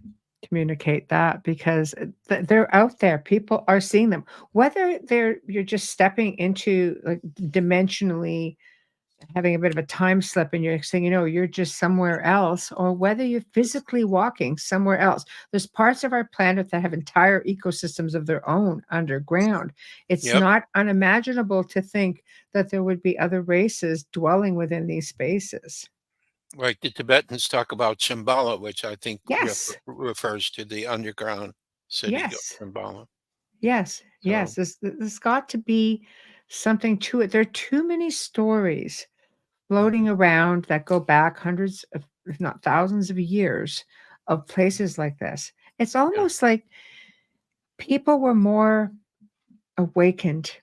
communicate that because they're out there. People are seeing them. Whether you're just stepping into like dimensionally having a bit of a time slip and you're saying, you're just somewhere else, or whether you're physically walking somewhere else. There's parts of our planet that have entire ecosystems of their own underground. It's Yep. not unimaginable to think that there would be other races dwelling within these spaces. Like the Tibetans talk about Shambhala, which I think Yes. refers to the underground city of Yes. Shambhala. Yes. So, There's got to be something to it. There are too many stories floating around that go back hundreds of, if not thousands of years of places like this. It's yeah. almost like people were more awakened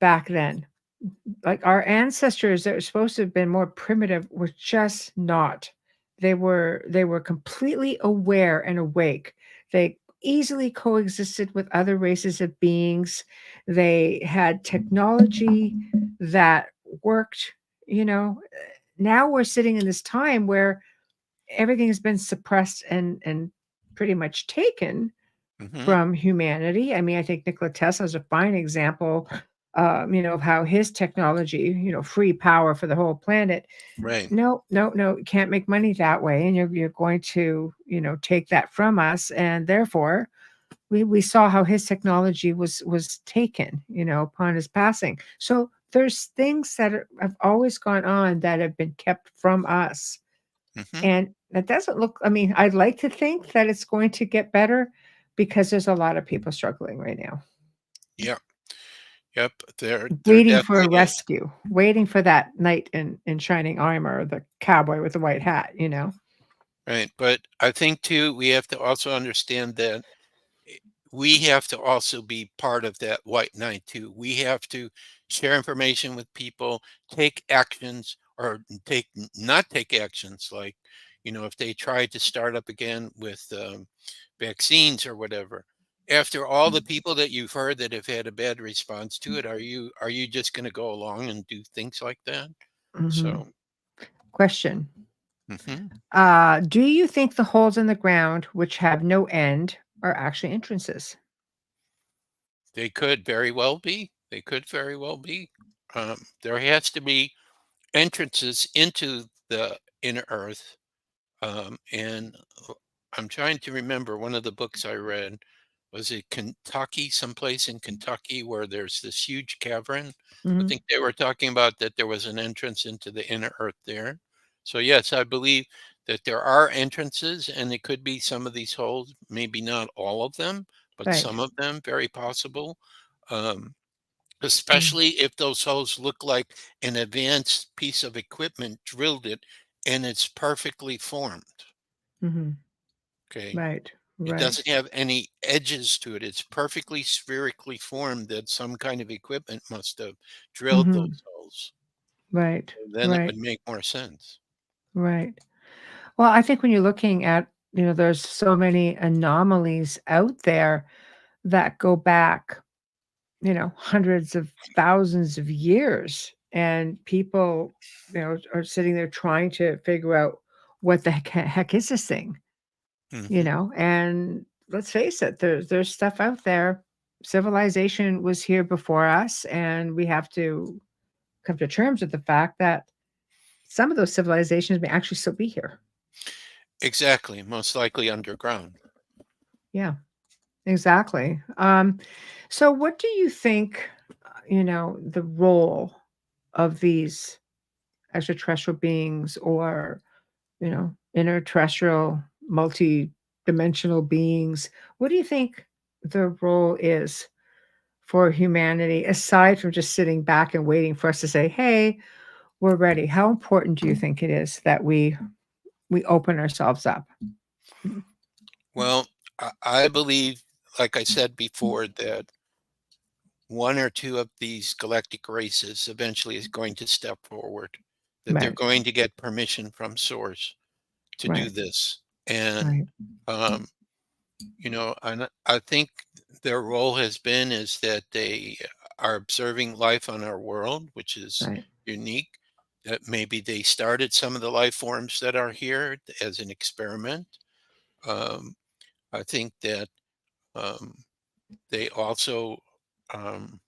back then. Like our ancestors that were supposed to have been more primitive were just not. They were completely aware and awake. They easily coexisted with other races of beings. They had technology that worked, you know. Now we're sitting in this time where everything has been suppressed and pretty much taken Hmm. from humanity. I mean, I think Nikola Tesla is a fine example, of how his technology, free power for the whole planet. Right. No, you can't make money that way, and you're going to, take that from us, and therefore, we saw how his technology was taken, upon his passing. So there's things that have always gone on that have been kept from us, Hmm. and that doesn't look. I mean, I'd like to think that it's going to get better because there's a lot of people struggling right now, Yep. Yep. There waiting for a definitely is. rescue, waiting for that knight in shining armor, or the cowboy with the white hat. Right. But I think too, we have to also understand that we have to also be part of that white knight too. We have to share information with people, take actions, or not take actions. Like, if they try to start up again with vaccines or whatever. After all the people that you've heard that have had a bad response to it, are you just going to go along and do things like that? Mhm. So, Question: mhm. Do you think the holes in the ground, which have no end, are actually entrances? They could very well be. They could very well be. There has to be entrances into the inner earth. And I'm trying to remember, one of the books I read was it Kentucky, someplace in Kentucky where there's this huge cavern. I Mhm. think they were talking about that there was an entrance into the inner earth there. So yes, I believe that there are entrances, and it could be some of these holes, maybe not all of them, but Right. some of them, very possible. Um, especially if those holes look like an advanced piece of equipment drilled it and it's perfectly formed. Mm-hmm. Okay. Right. It Right. doesn't have any edges to it. It's perfectly spherically formed that some kind of equipment must have drilled Mm-hmm. those holes. Right. Then it Right. would make more sense. Right. Well, I think when you're looking at, there's so many anomalies out there that go back, hundreds of thousands of years, and people, are sitting there trying to figure out what the heck is this thing, Hmm. and let's face it, there's stuff out there. Civilization was here before us, and we have to come to terms with the fact that some of those civilizations may actually still be here. Exactly. Most likely underground. Yeah. Exactly. So what do you think, the role of these extraterrestrial beings, or, interterrestrial, multi-dimensional beings? What do you think the role is for humanity, aside from just sitting back and waiting for us to say, "Hey, we're ready"? How important do you think it is that we open ourselves up? Well, I believe, like I said before, that one or two of these galactic races eventually is going to step forward, that they're Right, going to get permission from Source to do right, this. And, right, um, and I think their role has been is that they are observing life on our world, which is right. unique. That maybe they started some of the life forms that are here as an experiment. Um, I think that um, they also um,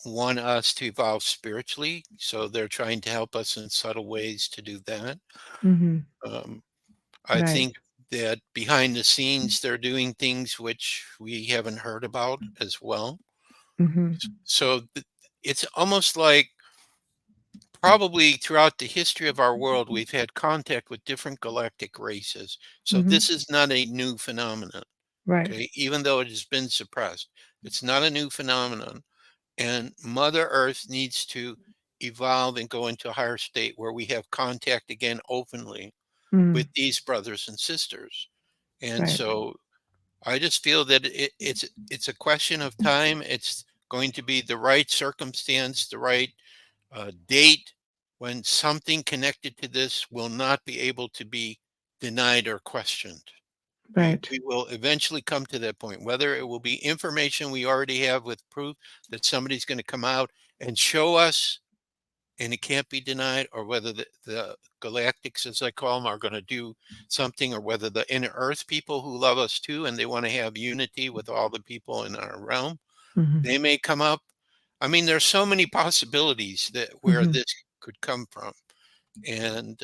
want us to evolve spiritually, so they're trying to help us in subtle ways to do that. Mhm. Um, I Right. think that behind the scenes, they're doing things which we haven't heard about as well. Mhm. So it's almost like probably throughout the history of our world, we've had contact with different galactic races. So Mhm. this is not a new phenomenon, Right. okay? Even though it has been suppressed, it's not a new phenomenon. And Mother Earth needs to evolve and go into a higher state where we have contact again openly with Mm. these brothers and sisters. And Right. so I just feel that it's a question of time. It's going to be the right circumstance, the right date when something connected to this will not be able to be denied or questioned. Right. We will eventually come to that point, whether it will be information we already have with proof that somebody's going to come out and show us and it can't be denied, or whether the galactics, as I call them, are going to do something, or whether the inner earth people who love us too and they want to have unity with all the people in our realm, Mhm. they may come up. I mean, there's so many possibilities that where Mhm. this could come from. And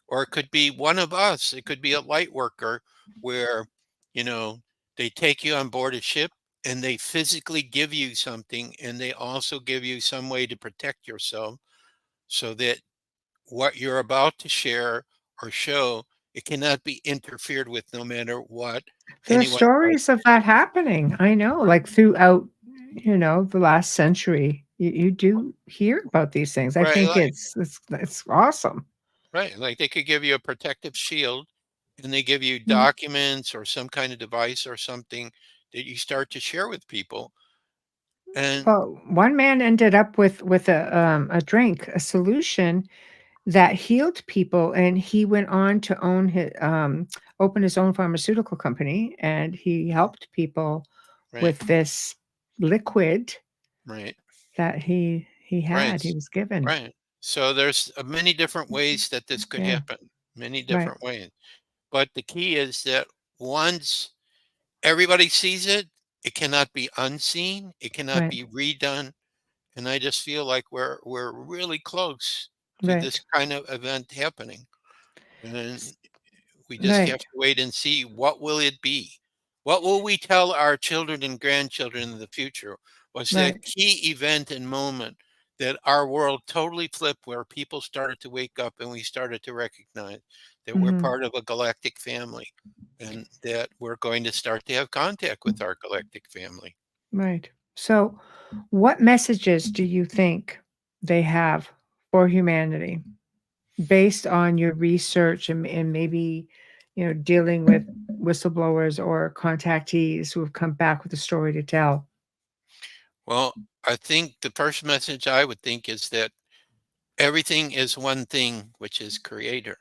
or it could be one of us. It could be a light worker where, you know, they take you on board a ship and they physically give you something, and they also give you some way to protect yourself so that what you're about to share or show, it cannot be interfered with no matter what There are anyone tries. stories of that happening. I know, like, throughout, the last century. You do hear about these things. I Right, think it's awesome. right. Like they could give you a protective shield and they give you Mhm. documents or some kind of device or something that you start to share with people. And Well, one man ended up with a drink, a solution that healed people, and he went on to open his own pharmaceutical company, and he helped people right, with this liquid right, that right, he was given. right. So there's many different ways that this could Yeah, happen, many right, different ways. But the key is that once everybody sees it, it cannot be unseen, it cannot right, be redone. And I just feel like we're really close to this right, kind of event happening. And we just have right, to wait and see what will it be. What will we tell our children and grandchildren in the future? Was that right. key event and moment that our world totally flipped, where people started to wake up and we started to recognize that we're Mhm. part of a galactic family and that we're going to start to have contact with our galactic family. Right. So, what messages do you think they have for humanity based on your research and maybe, dealing with whistleblowers or contactees who have come back with a story to tell? Well, I think the first message I would think is that everything is one thing, which is creator.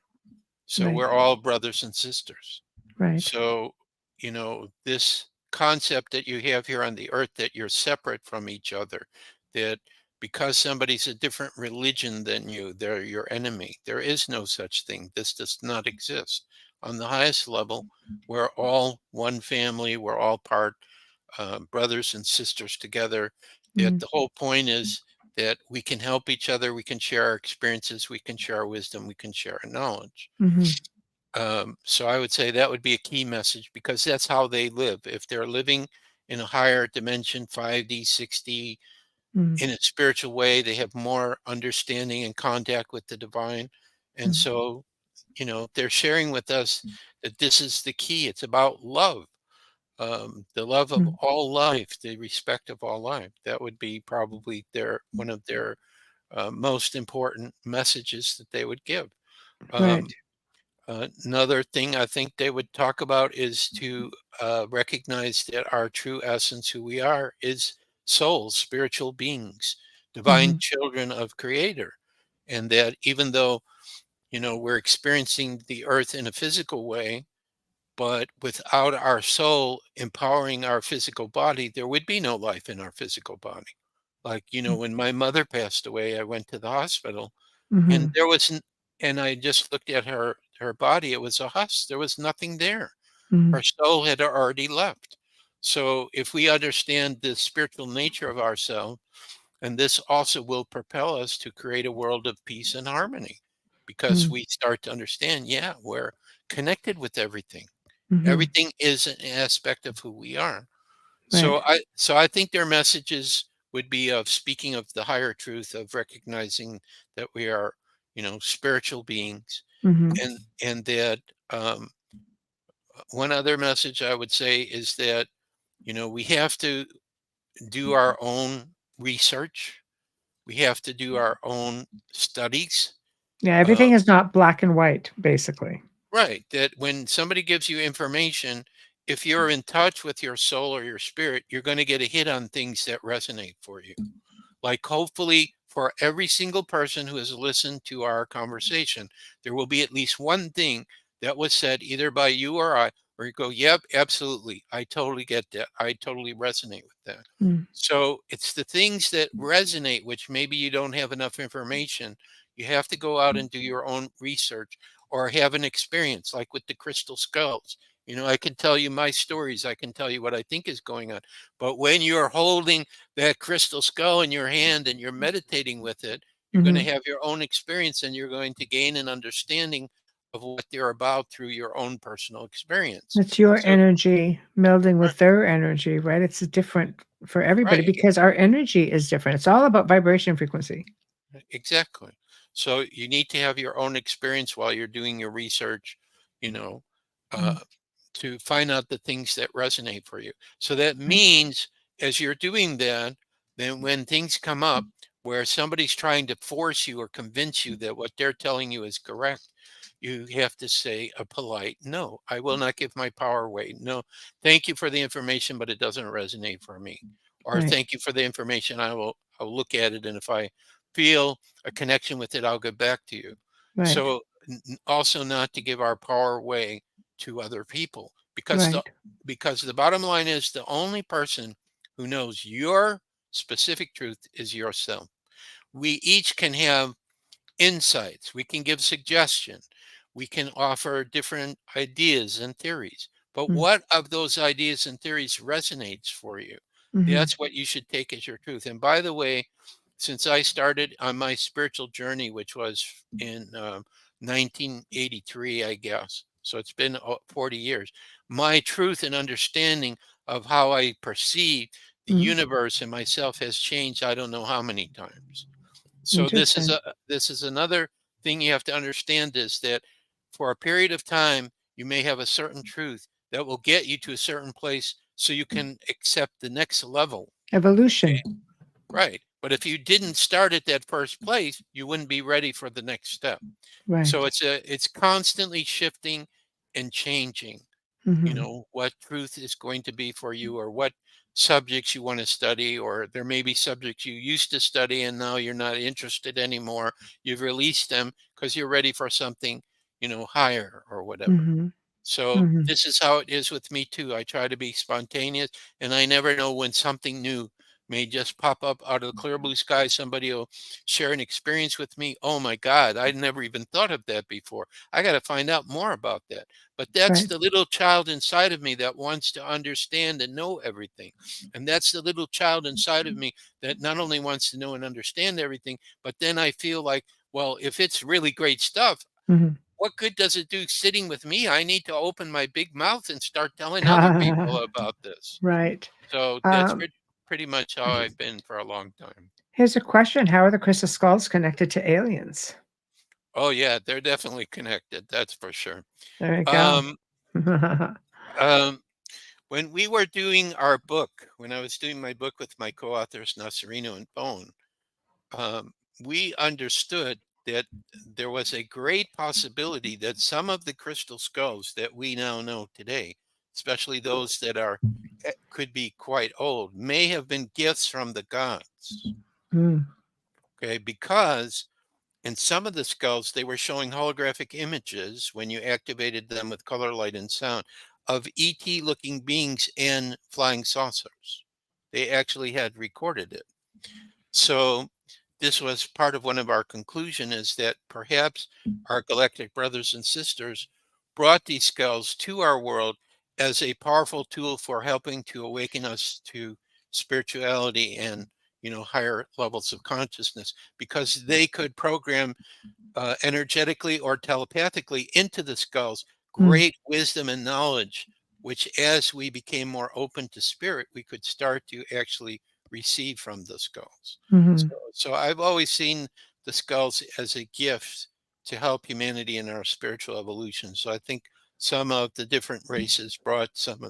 So Right. we're all brothers and sisters. Right. So, this concept that you have here on the earth that you're separate from each other, that because somebody's a different religion than you, they're your enemy. There is no such thing. This does not exist. On the highest level, we're all one family. We're all part brothers and sisters together. That Mm, the whole point is that we can help each other. We can share our experiences. We can share our wisdom. We can share our knowledge. mhm, So I would say that would be a key message because that's how they live. If they're living in a higher dimension, 5D, 6D, mm, in a spiritual way, they have more understanding and contact with the divine. And mm, so, they're sharing with us that this is the key. It's about love, the love of mm. all life, the respect of all life. That would be probably one of their most important messages that they would give. Right. Um, Another thing I think they would talk about is to recognize that our true essence, who we are, is souls, spiritual beings, divine Mhm, children of Creator. And that even though, we're experiencing the earth in a physical way, but without our soul empowering our physical body, there would be no life in our physical body. Like, mm, when my mother passed away, I went to the hospital and mhm, there was n and I just looked at her body, it was a husk, there was nothing there. Her mhm, soul had already left. So, if we understand the spiritual nature of ourselves, and this also will propel us to create a world of peace and harmony, because mm, we start to understand, yeah, we're connected with everything. mhm. Everything is an aspect of who we are. Right. So I think their messages would be of speaking of the higher truth of recognizing that we are, spiritual beings, Mhm. and that one other message I would say is that we have to do our own research. We have to do our own studies. Yeah, Uh, everything is not black and white, basically. right. That when somebody gives you information, if you're in touch with your soul or your spirit, you're going to get a hit on things that resonate for you. Like, hopefully, for every single person who has listened to our conversation, there will be at least one thing that was said either by you or I, where you go, yep, absolutely. I totally get that. I totally resonate with that. Mm, So it's the things that resonate, which maybe you don't have enough information. You have to go out and do your own research or have an experience like with the crystal skulls. I can tell you my stories. I can tell you what I think is going on. But when you're holding that crystal skull in your hand and you're meditating with it, you're going to mhm. have your own experience and you're going to gain an understanding of what they're about through your own personal experience. It's your So, energy melding right, with their energy, right? It's different for everybody right, because our energy is different. It's all about vibration frequency. exactly. So you need to have your own experience while you're doing your research, you know, Mm, uh, to find out the things that resonate for you. So that right, means as you're doing that, then when things come up where somebody's trying to force you or convince you that what they're telling you is correct, you have to say a polite no. I will not give my power away. No, thank you for the information, but it doesn't resonate for me. Or right, thank you for the information. I'll look at it, and if I feel a connection with it, I'll get back to you. right, So also not to give our power away to other people, right. because the bottom line is the only person who knows your specific truth is yourself. We each can have insights, we can give suggestion, we can offer different ideas and theories, but Mm, what of those ideas and theories resonates for you? mhm, That's what you should take as your truth. And by the way, since I started on my spiritual journey, which was in 1983, I guess, so it's been 40 years, my truth and understanding of how I perceive the mm. universe and myself has changed I don't know how many times. So Interesting. this is another thing you have to understand, is that for a period of time you may have a certain truth that will get you to a certain place so you can accept the next level. Evolution. Right. But if you didn't start at that first place, you wouldn't be ready for the next step. Right. So it's constantly shifting and changing, what truth is going to be for you, or what subjects you want to study, or there may be subjects you used to study and now you're not interested anymore. You've released them because you're ready for something, higher or whatever. Mm-hmm. So Mm-hmm. this is how it is with me too. I try to be spontaneous, and I never know when something new may just pop up out of the clear blue sky. Somebody will share an experience with me. Oh my God, I'd never even thought of that before. I got to find out more about that. But that's Right. the little child inside of me that wants to understand and know everything. And that's the little child inside of me that not only wants to know and understand everything, but then I feel like, well, if it's really great stuff, Mm-hmm. what good does it do sitting with me? I need to open my big mouth and start telling other people about this. Right. So that's Um, pretty much how I've been for a long time. Here's a question. How are the crystal skulls connected to aliens? Oh yeah, they're definitely connected. That's for sure. There you go. Um, um, when we were doing our book, when I was doing my book with my co-authors Nasserino and Bone, um, we understood that there was a great possibility that some of the crystal skulls that we now know today, especially those that are could be quite old, may have been gifts from the gods. Mm, Okay, because in some of the skulls they were showing holographic images when you activated them with color, light, and sound of ET looking beings and flying saucers. They actually had recorded it. So this was part of one of our conclusion, is that perhaps our galactic brothers and sisters brought these skulls to our world as a powerful tool for helping to awaken us to spirituality and higher levels of consciousness, because they could program energetically or telepathically into the skulls mm, great wisdom and knowledge, which as we became more open to spirit, we could start to actually receive from the skulls. mhm. So I've always seen the skulls as a gift to help humanity in our spiritual evolution. So I think some of the different races brought some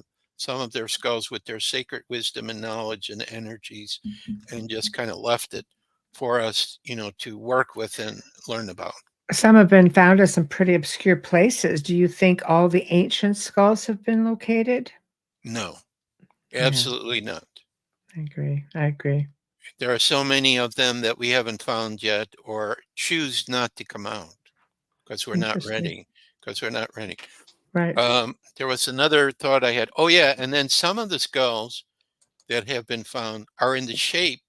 of their skulls with their sacred wisdom and knowledge and energies, and just kind of left it for us, to work with and learn about. Some have been found in some pretty obscure places. Do you think all the ancient skulls have been located? No, Yeah, absolutely not. I agree. I agree. There are so many of them that we haven't found yet, or choose not to come out because we're not Interesting. ready. Because we're not ready. Right. There was another thought I had. Oh yeah, and then some of the skulls that have been found are in the shape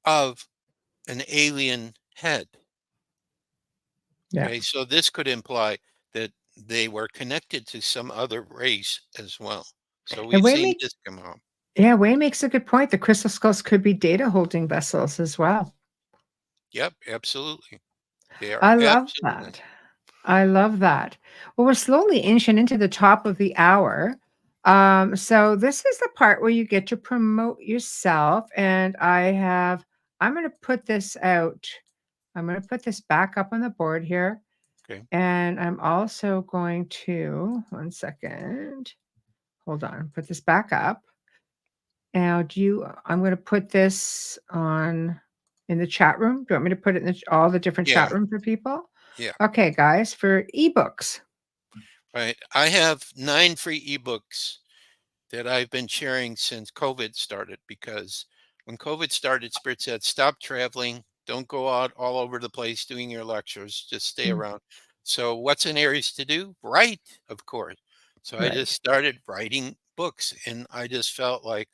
of an alien head. Yeah. Okay, so this could imply that they were connected to some other race as well. So And we've Wayne seen make this come out. yeah, Wayne makes a good point. The crystal skulls could be data holding vessels as well. Yep, absolutely. They are I love absolutely. that. I love that. Well, we're slowly inching into the top of the hour. So this is the part where you get to promote yourself. And I'm going to put this out. I'm going to put this back up on the board here. Okay. And I'm also going to, one second, hold on, put this back up. Now, I'm going to put this on in the chat room. Do you want me to put it in all the different chat Yeah, rooms for people? yeah. Okay, guys, for ebooks. Right. I have 9 free ebooks that I've been sharing since COVID started, because when COVID started, Spirit said, stop traveling, don't go out all over the place doing your lectures, just stay Mm, around. So, what's in Aries to do? Write, of course. So, I right, just started writing books, and I just felt like,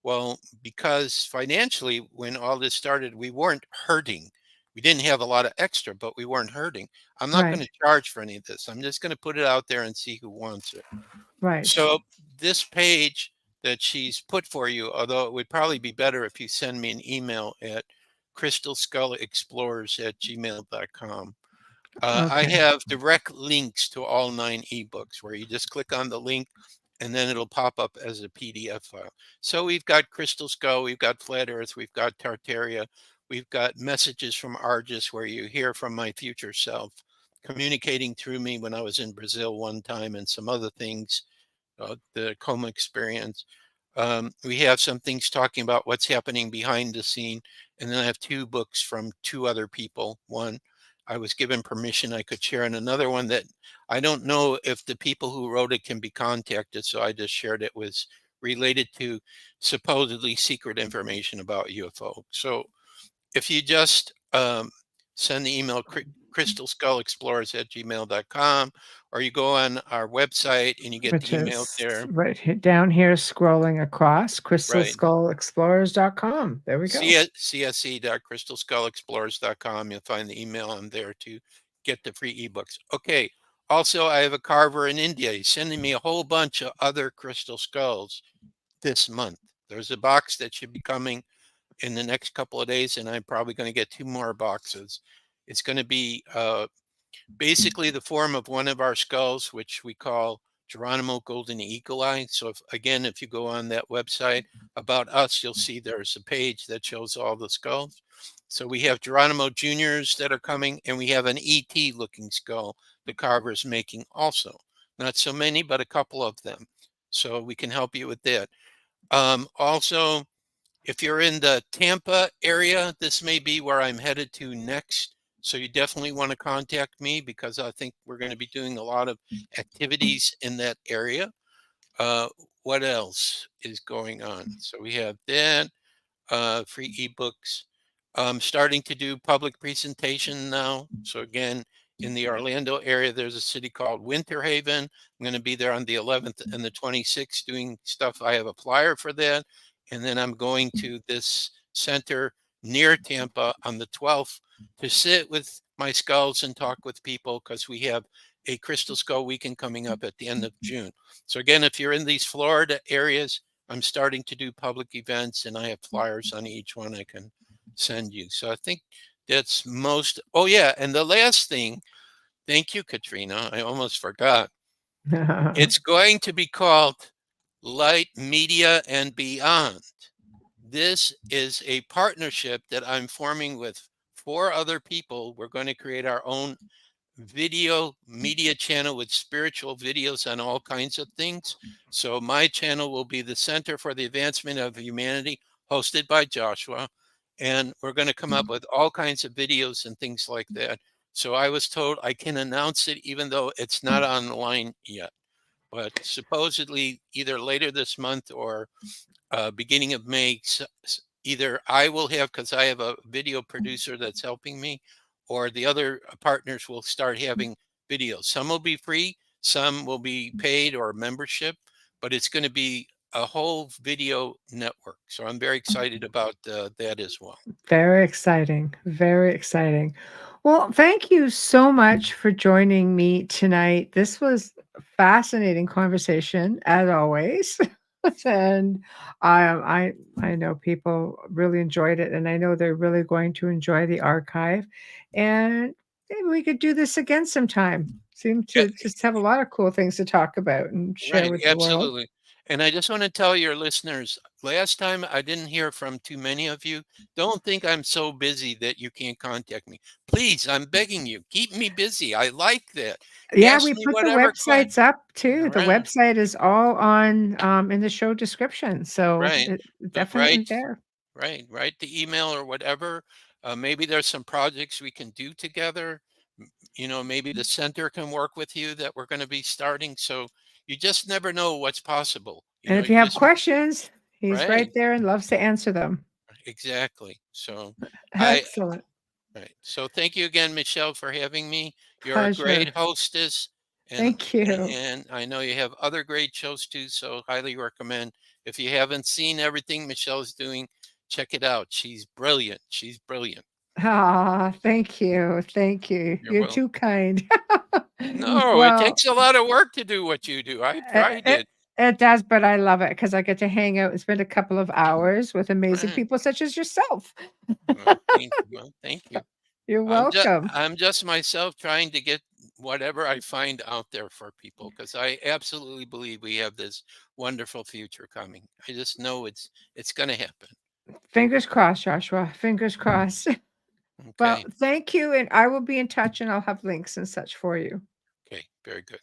well, because financially, when all this started, we weren't hurting. We didn't have a lot of extra, but we weren't hurting. I'm not going right, to charge for any of this. I'm just going to put it out there and see who wants it. right. So this page that she's put for you, although it would probably be better if you send me an email at crystalskullexplorers@gmail.com. I Okay, have direct links to all 9 ebooks where you just click on the link and then it'll pop up as a PDF file. So we've got Crystal Skull, we've got Flat Earth, we've got Tartaria, we've got Messages from Argus, where you hear from my future self communicating through me when I was in Brazil one time, and some other things, the coma experience. We have some things talking about what's happening behind the scene. And then I have 2 books from 2 other people. One, I was given permission I could share, and another one that I don't know if the people who wrote it can be contacted, so I just shared it, was related to supposedly secret information about UFO. So if you just send the email crystalskullexplorers@gmail.com, or you go on our website and you get Which the email is there, down here, scrolling across, right? crystalskullexplorers.com. There we go. CSE.crystalskullexplorers.com. You'll find the email on there to get the free ebooks. Okay. Also, I have a carver in India. He's sending me a whole bunch of other crystal skulls this month. There's a box that should be coming in the next couple of days, and I'm probably going to get 2 more boxes. It's going to be basically the form of one of our skulls, which we call Geronimo Golden Eagle Eye. So if you go on that website about us, you'll see there's a page that shows all the skulls. So we have Geronimo Juniors that are coming, and we have an ET looking skull the carver's making also. Not so many, but a couple of them. So we can help you with that. Also, if you're in the Tampa area, this may be where I'm headed to next. So you definitely want to contact me, because I think we're going to be doing a lot of activities in that area. What else is going on? So we have that, free ebooks. Starting to do public presentation now. So again, in the Orlando area, there's a city called Winter Haven. I'm going to be there on the 11th and the 26th doing stuff. I have a flyer for that. And then I'm going to this center near Tampa on the 12th to sit with my skulls and talk with people, because we have a Crystal Skull Weekend coming up at the end of June. So again, if you're in these Florida areas, I'm starting to do public events, and I have flyers on each one I can send you. So I think that's most. Oh, yeah. And the last thing, thank you, Katrina. I almost forgot. It's going to be called Light Media and Beyond. This is a partnership that I'm forming with 4 other people. We're going to create our own video media channel with spiritual videos on all kinds of things. So my channel will be the Center for the Advancement of Humanity, hosted by Joshua. And we're going to come up with all kinds of videos and things like that. So I was told I can announce it even though it's not online yet. But supposedly either later this month or beginning of May, either I will have, because I have a video producer that's helping me, or the other partners will start having videos. Some will be free, some will be paid or membership, but it's going to be a whole video network. So I'm very excited about that as well. Very exciting. Very exciting. Well, thank you so much for joining me tonight. This was a fascinating conversation, as always. And I know people really enjoyed it, and I know they're really going to enjoy the archive. And maybe we could do this again sometime. Seem Yeah, to just have a lot of cool things to talk about and share right, with the world. absolutely. And I just want to tell your listeners, last time I didn't hear from too many of you. Don't think I'm so busy that you can't contact me. Please, I'm begging you, keep me busy. I like that. Yeah, Ask we me put the whatever websites up too. The right, website is all on, in the show description, so right. it's But definitely there. write the email or whatever. Maybe there's some projects we can do together. Maybe the center can work with you that we're going to be starting. So you just never know what's possible. And if You you have just questions, he's right right. there and loves to answer them. Exactly. So I Excellent. right. So thank you again, Michelle, for having me. You're a great Pleasure. hostess, and Thank you. and I know you have other great shows too. So highly recommend. If you haven't seen everything Michelle's doing, check it out. She's brilliant. She's brilliant. Ah, thank you. Thank you. You're You're well. too kind. No, it Well, takes a lot of work to do what you do. I've it, tried it, it. it does, but I love it because I get to hang out and spend a couple of hours with amazing Right. people such as yourself. Thank you. You're I'm just welcome. I'm just myself trying to get whatever I find out there for people, because I absolutely believe we have this wonderful future coming. I just know it's going to happen. Fingers crossed, Joshua. Fingers crossed. Well, Okay. thank you, and I will be in touch, and I'll have links and such for you. Okay. Very good.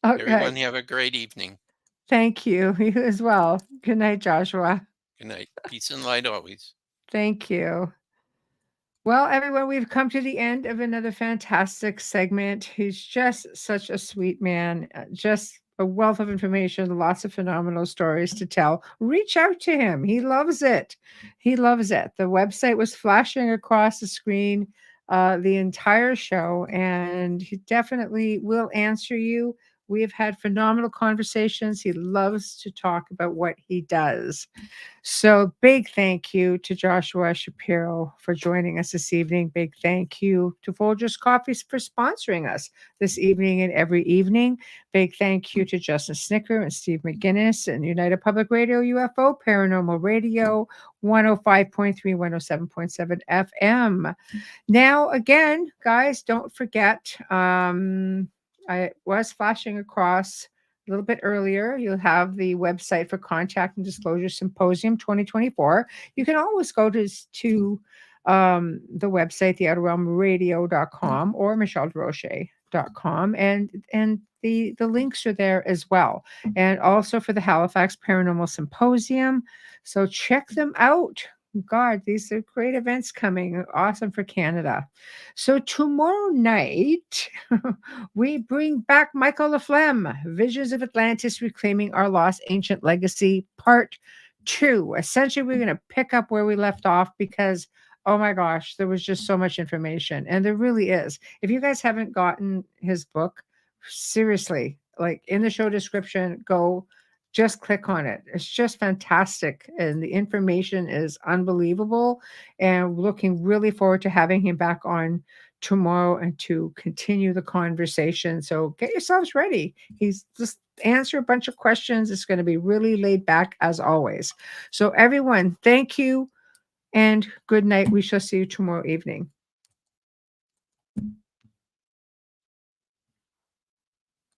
Okay. Everyone have a great evening. Thank you. You as well. Good night, Joshua. Good night. Peace and light always. Thank you. Well, everyone, we've come to the end of another fantastic segment. He's just such a sweet man, just a wealth of information, lots of phenomenal stories to tell. Reach out to him. He loves it. He loves it. The website was flashing across the screen the entire show, and he definitely will answer you. We have had phenomenal conversations. He loves to talk about what he does. So, big thank you to Joshua Shapiro for joining us this evening. Big thank you to Folgers Coffees for sponsoring us this evening and every evening. Big thank you to Justin Snicker and Steve McGinnis and United Public Radio UFO Paranormal Radio 105.3, 107.7 FM. Now, again, guys, don't forget, I was flashing across a little bit earlier. You'll have the website for Contact and Disclosure Symposium 2024. You can always go to the website, theouterrealmradio.com or michelledesrochers.com, and the links are there as well. And also for the Halifax Paranormal Symposium. So check them out. God, these are great events coming. Awesome for Canada. So tomorrow night, we bring back Michael Laflamme, Visions of Atlantis Reclaiming Our Lost Ancient Legacy, Part 2. Essentially, we're going to pick up where we left off because, oh my gosh, there was just so much information. And there really is. If you guys haven't gotten his book, seriously, like in the show description, go just click on it. It's just fantastic. And the information is unbelievable. And we're looking really forward to having him back on tomorrow and to continue the conversation. So get yourselves ready. He's just answer a bunch of questions. It's going to be really laid back as always. So everyone, thank you and good night. We shall see you tomorrow evening.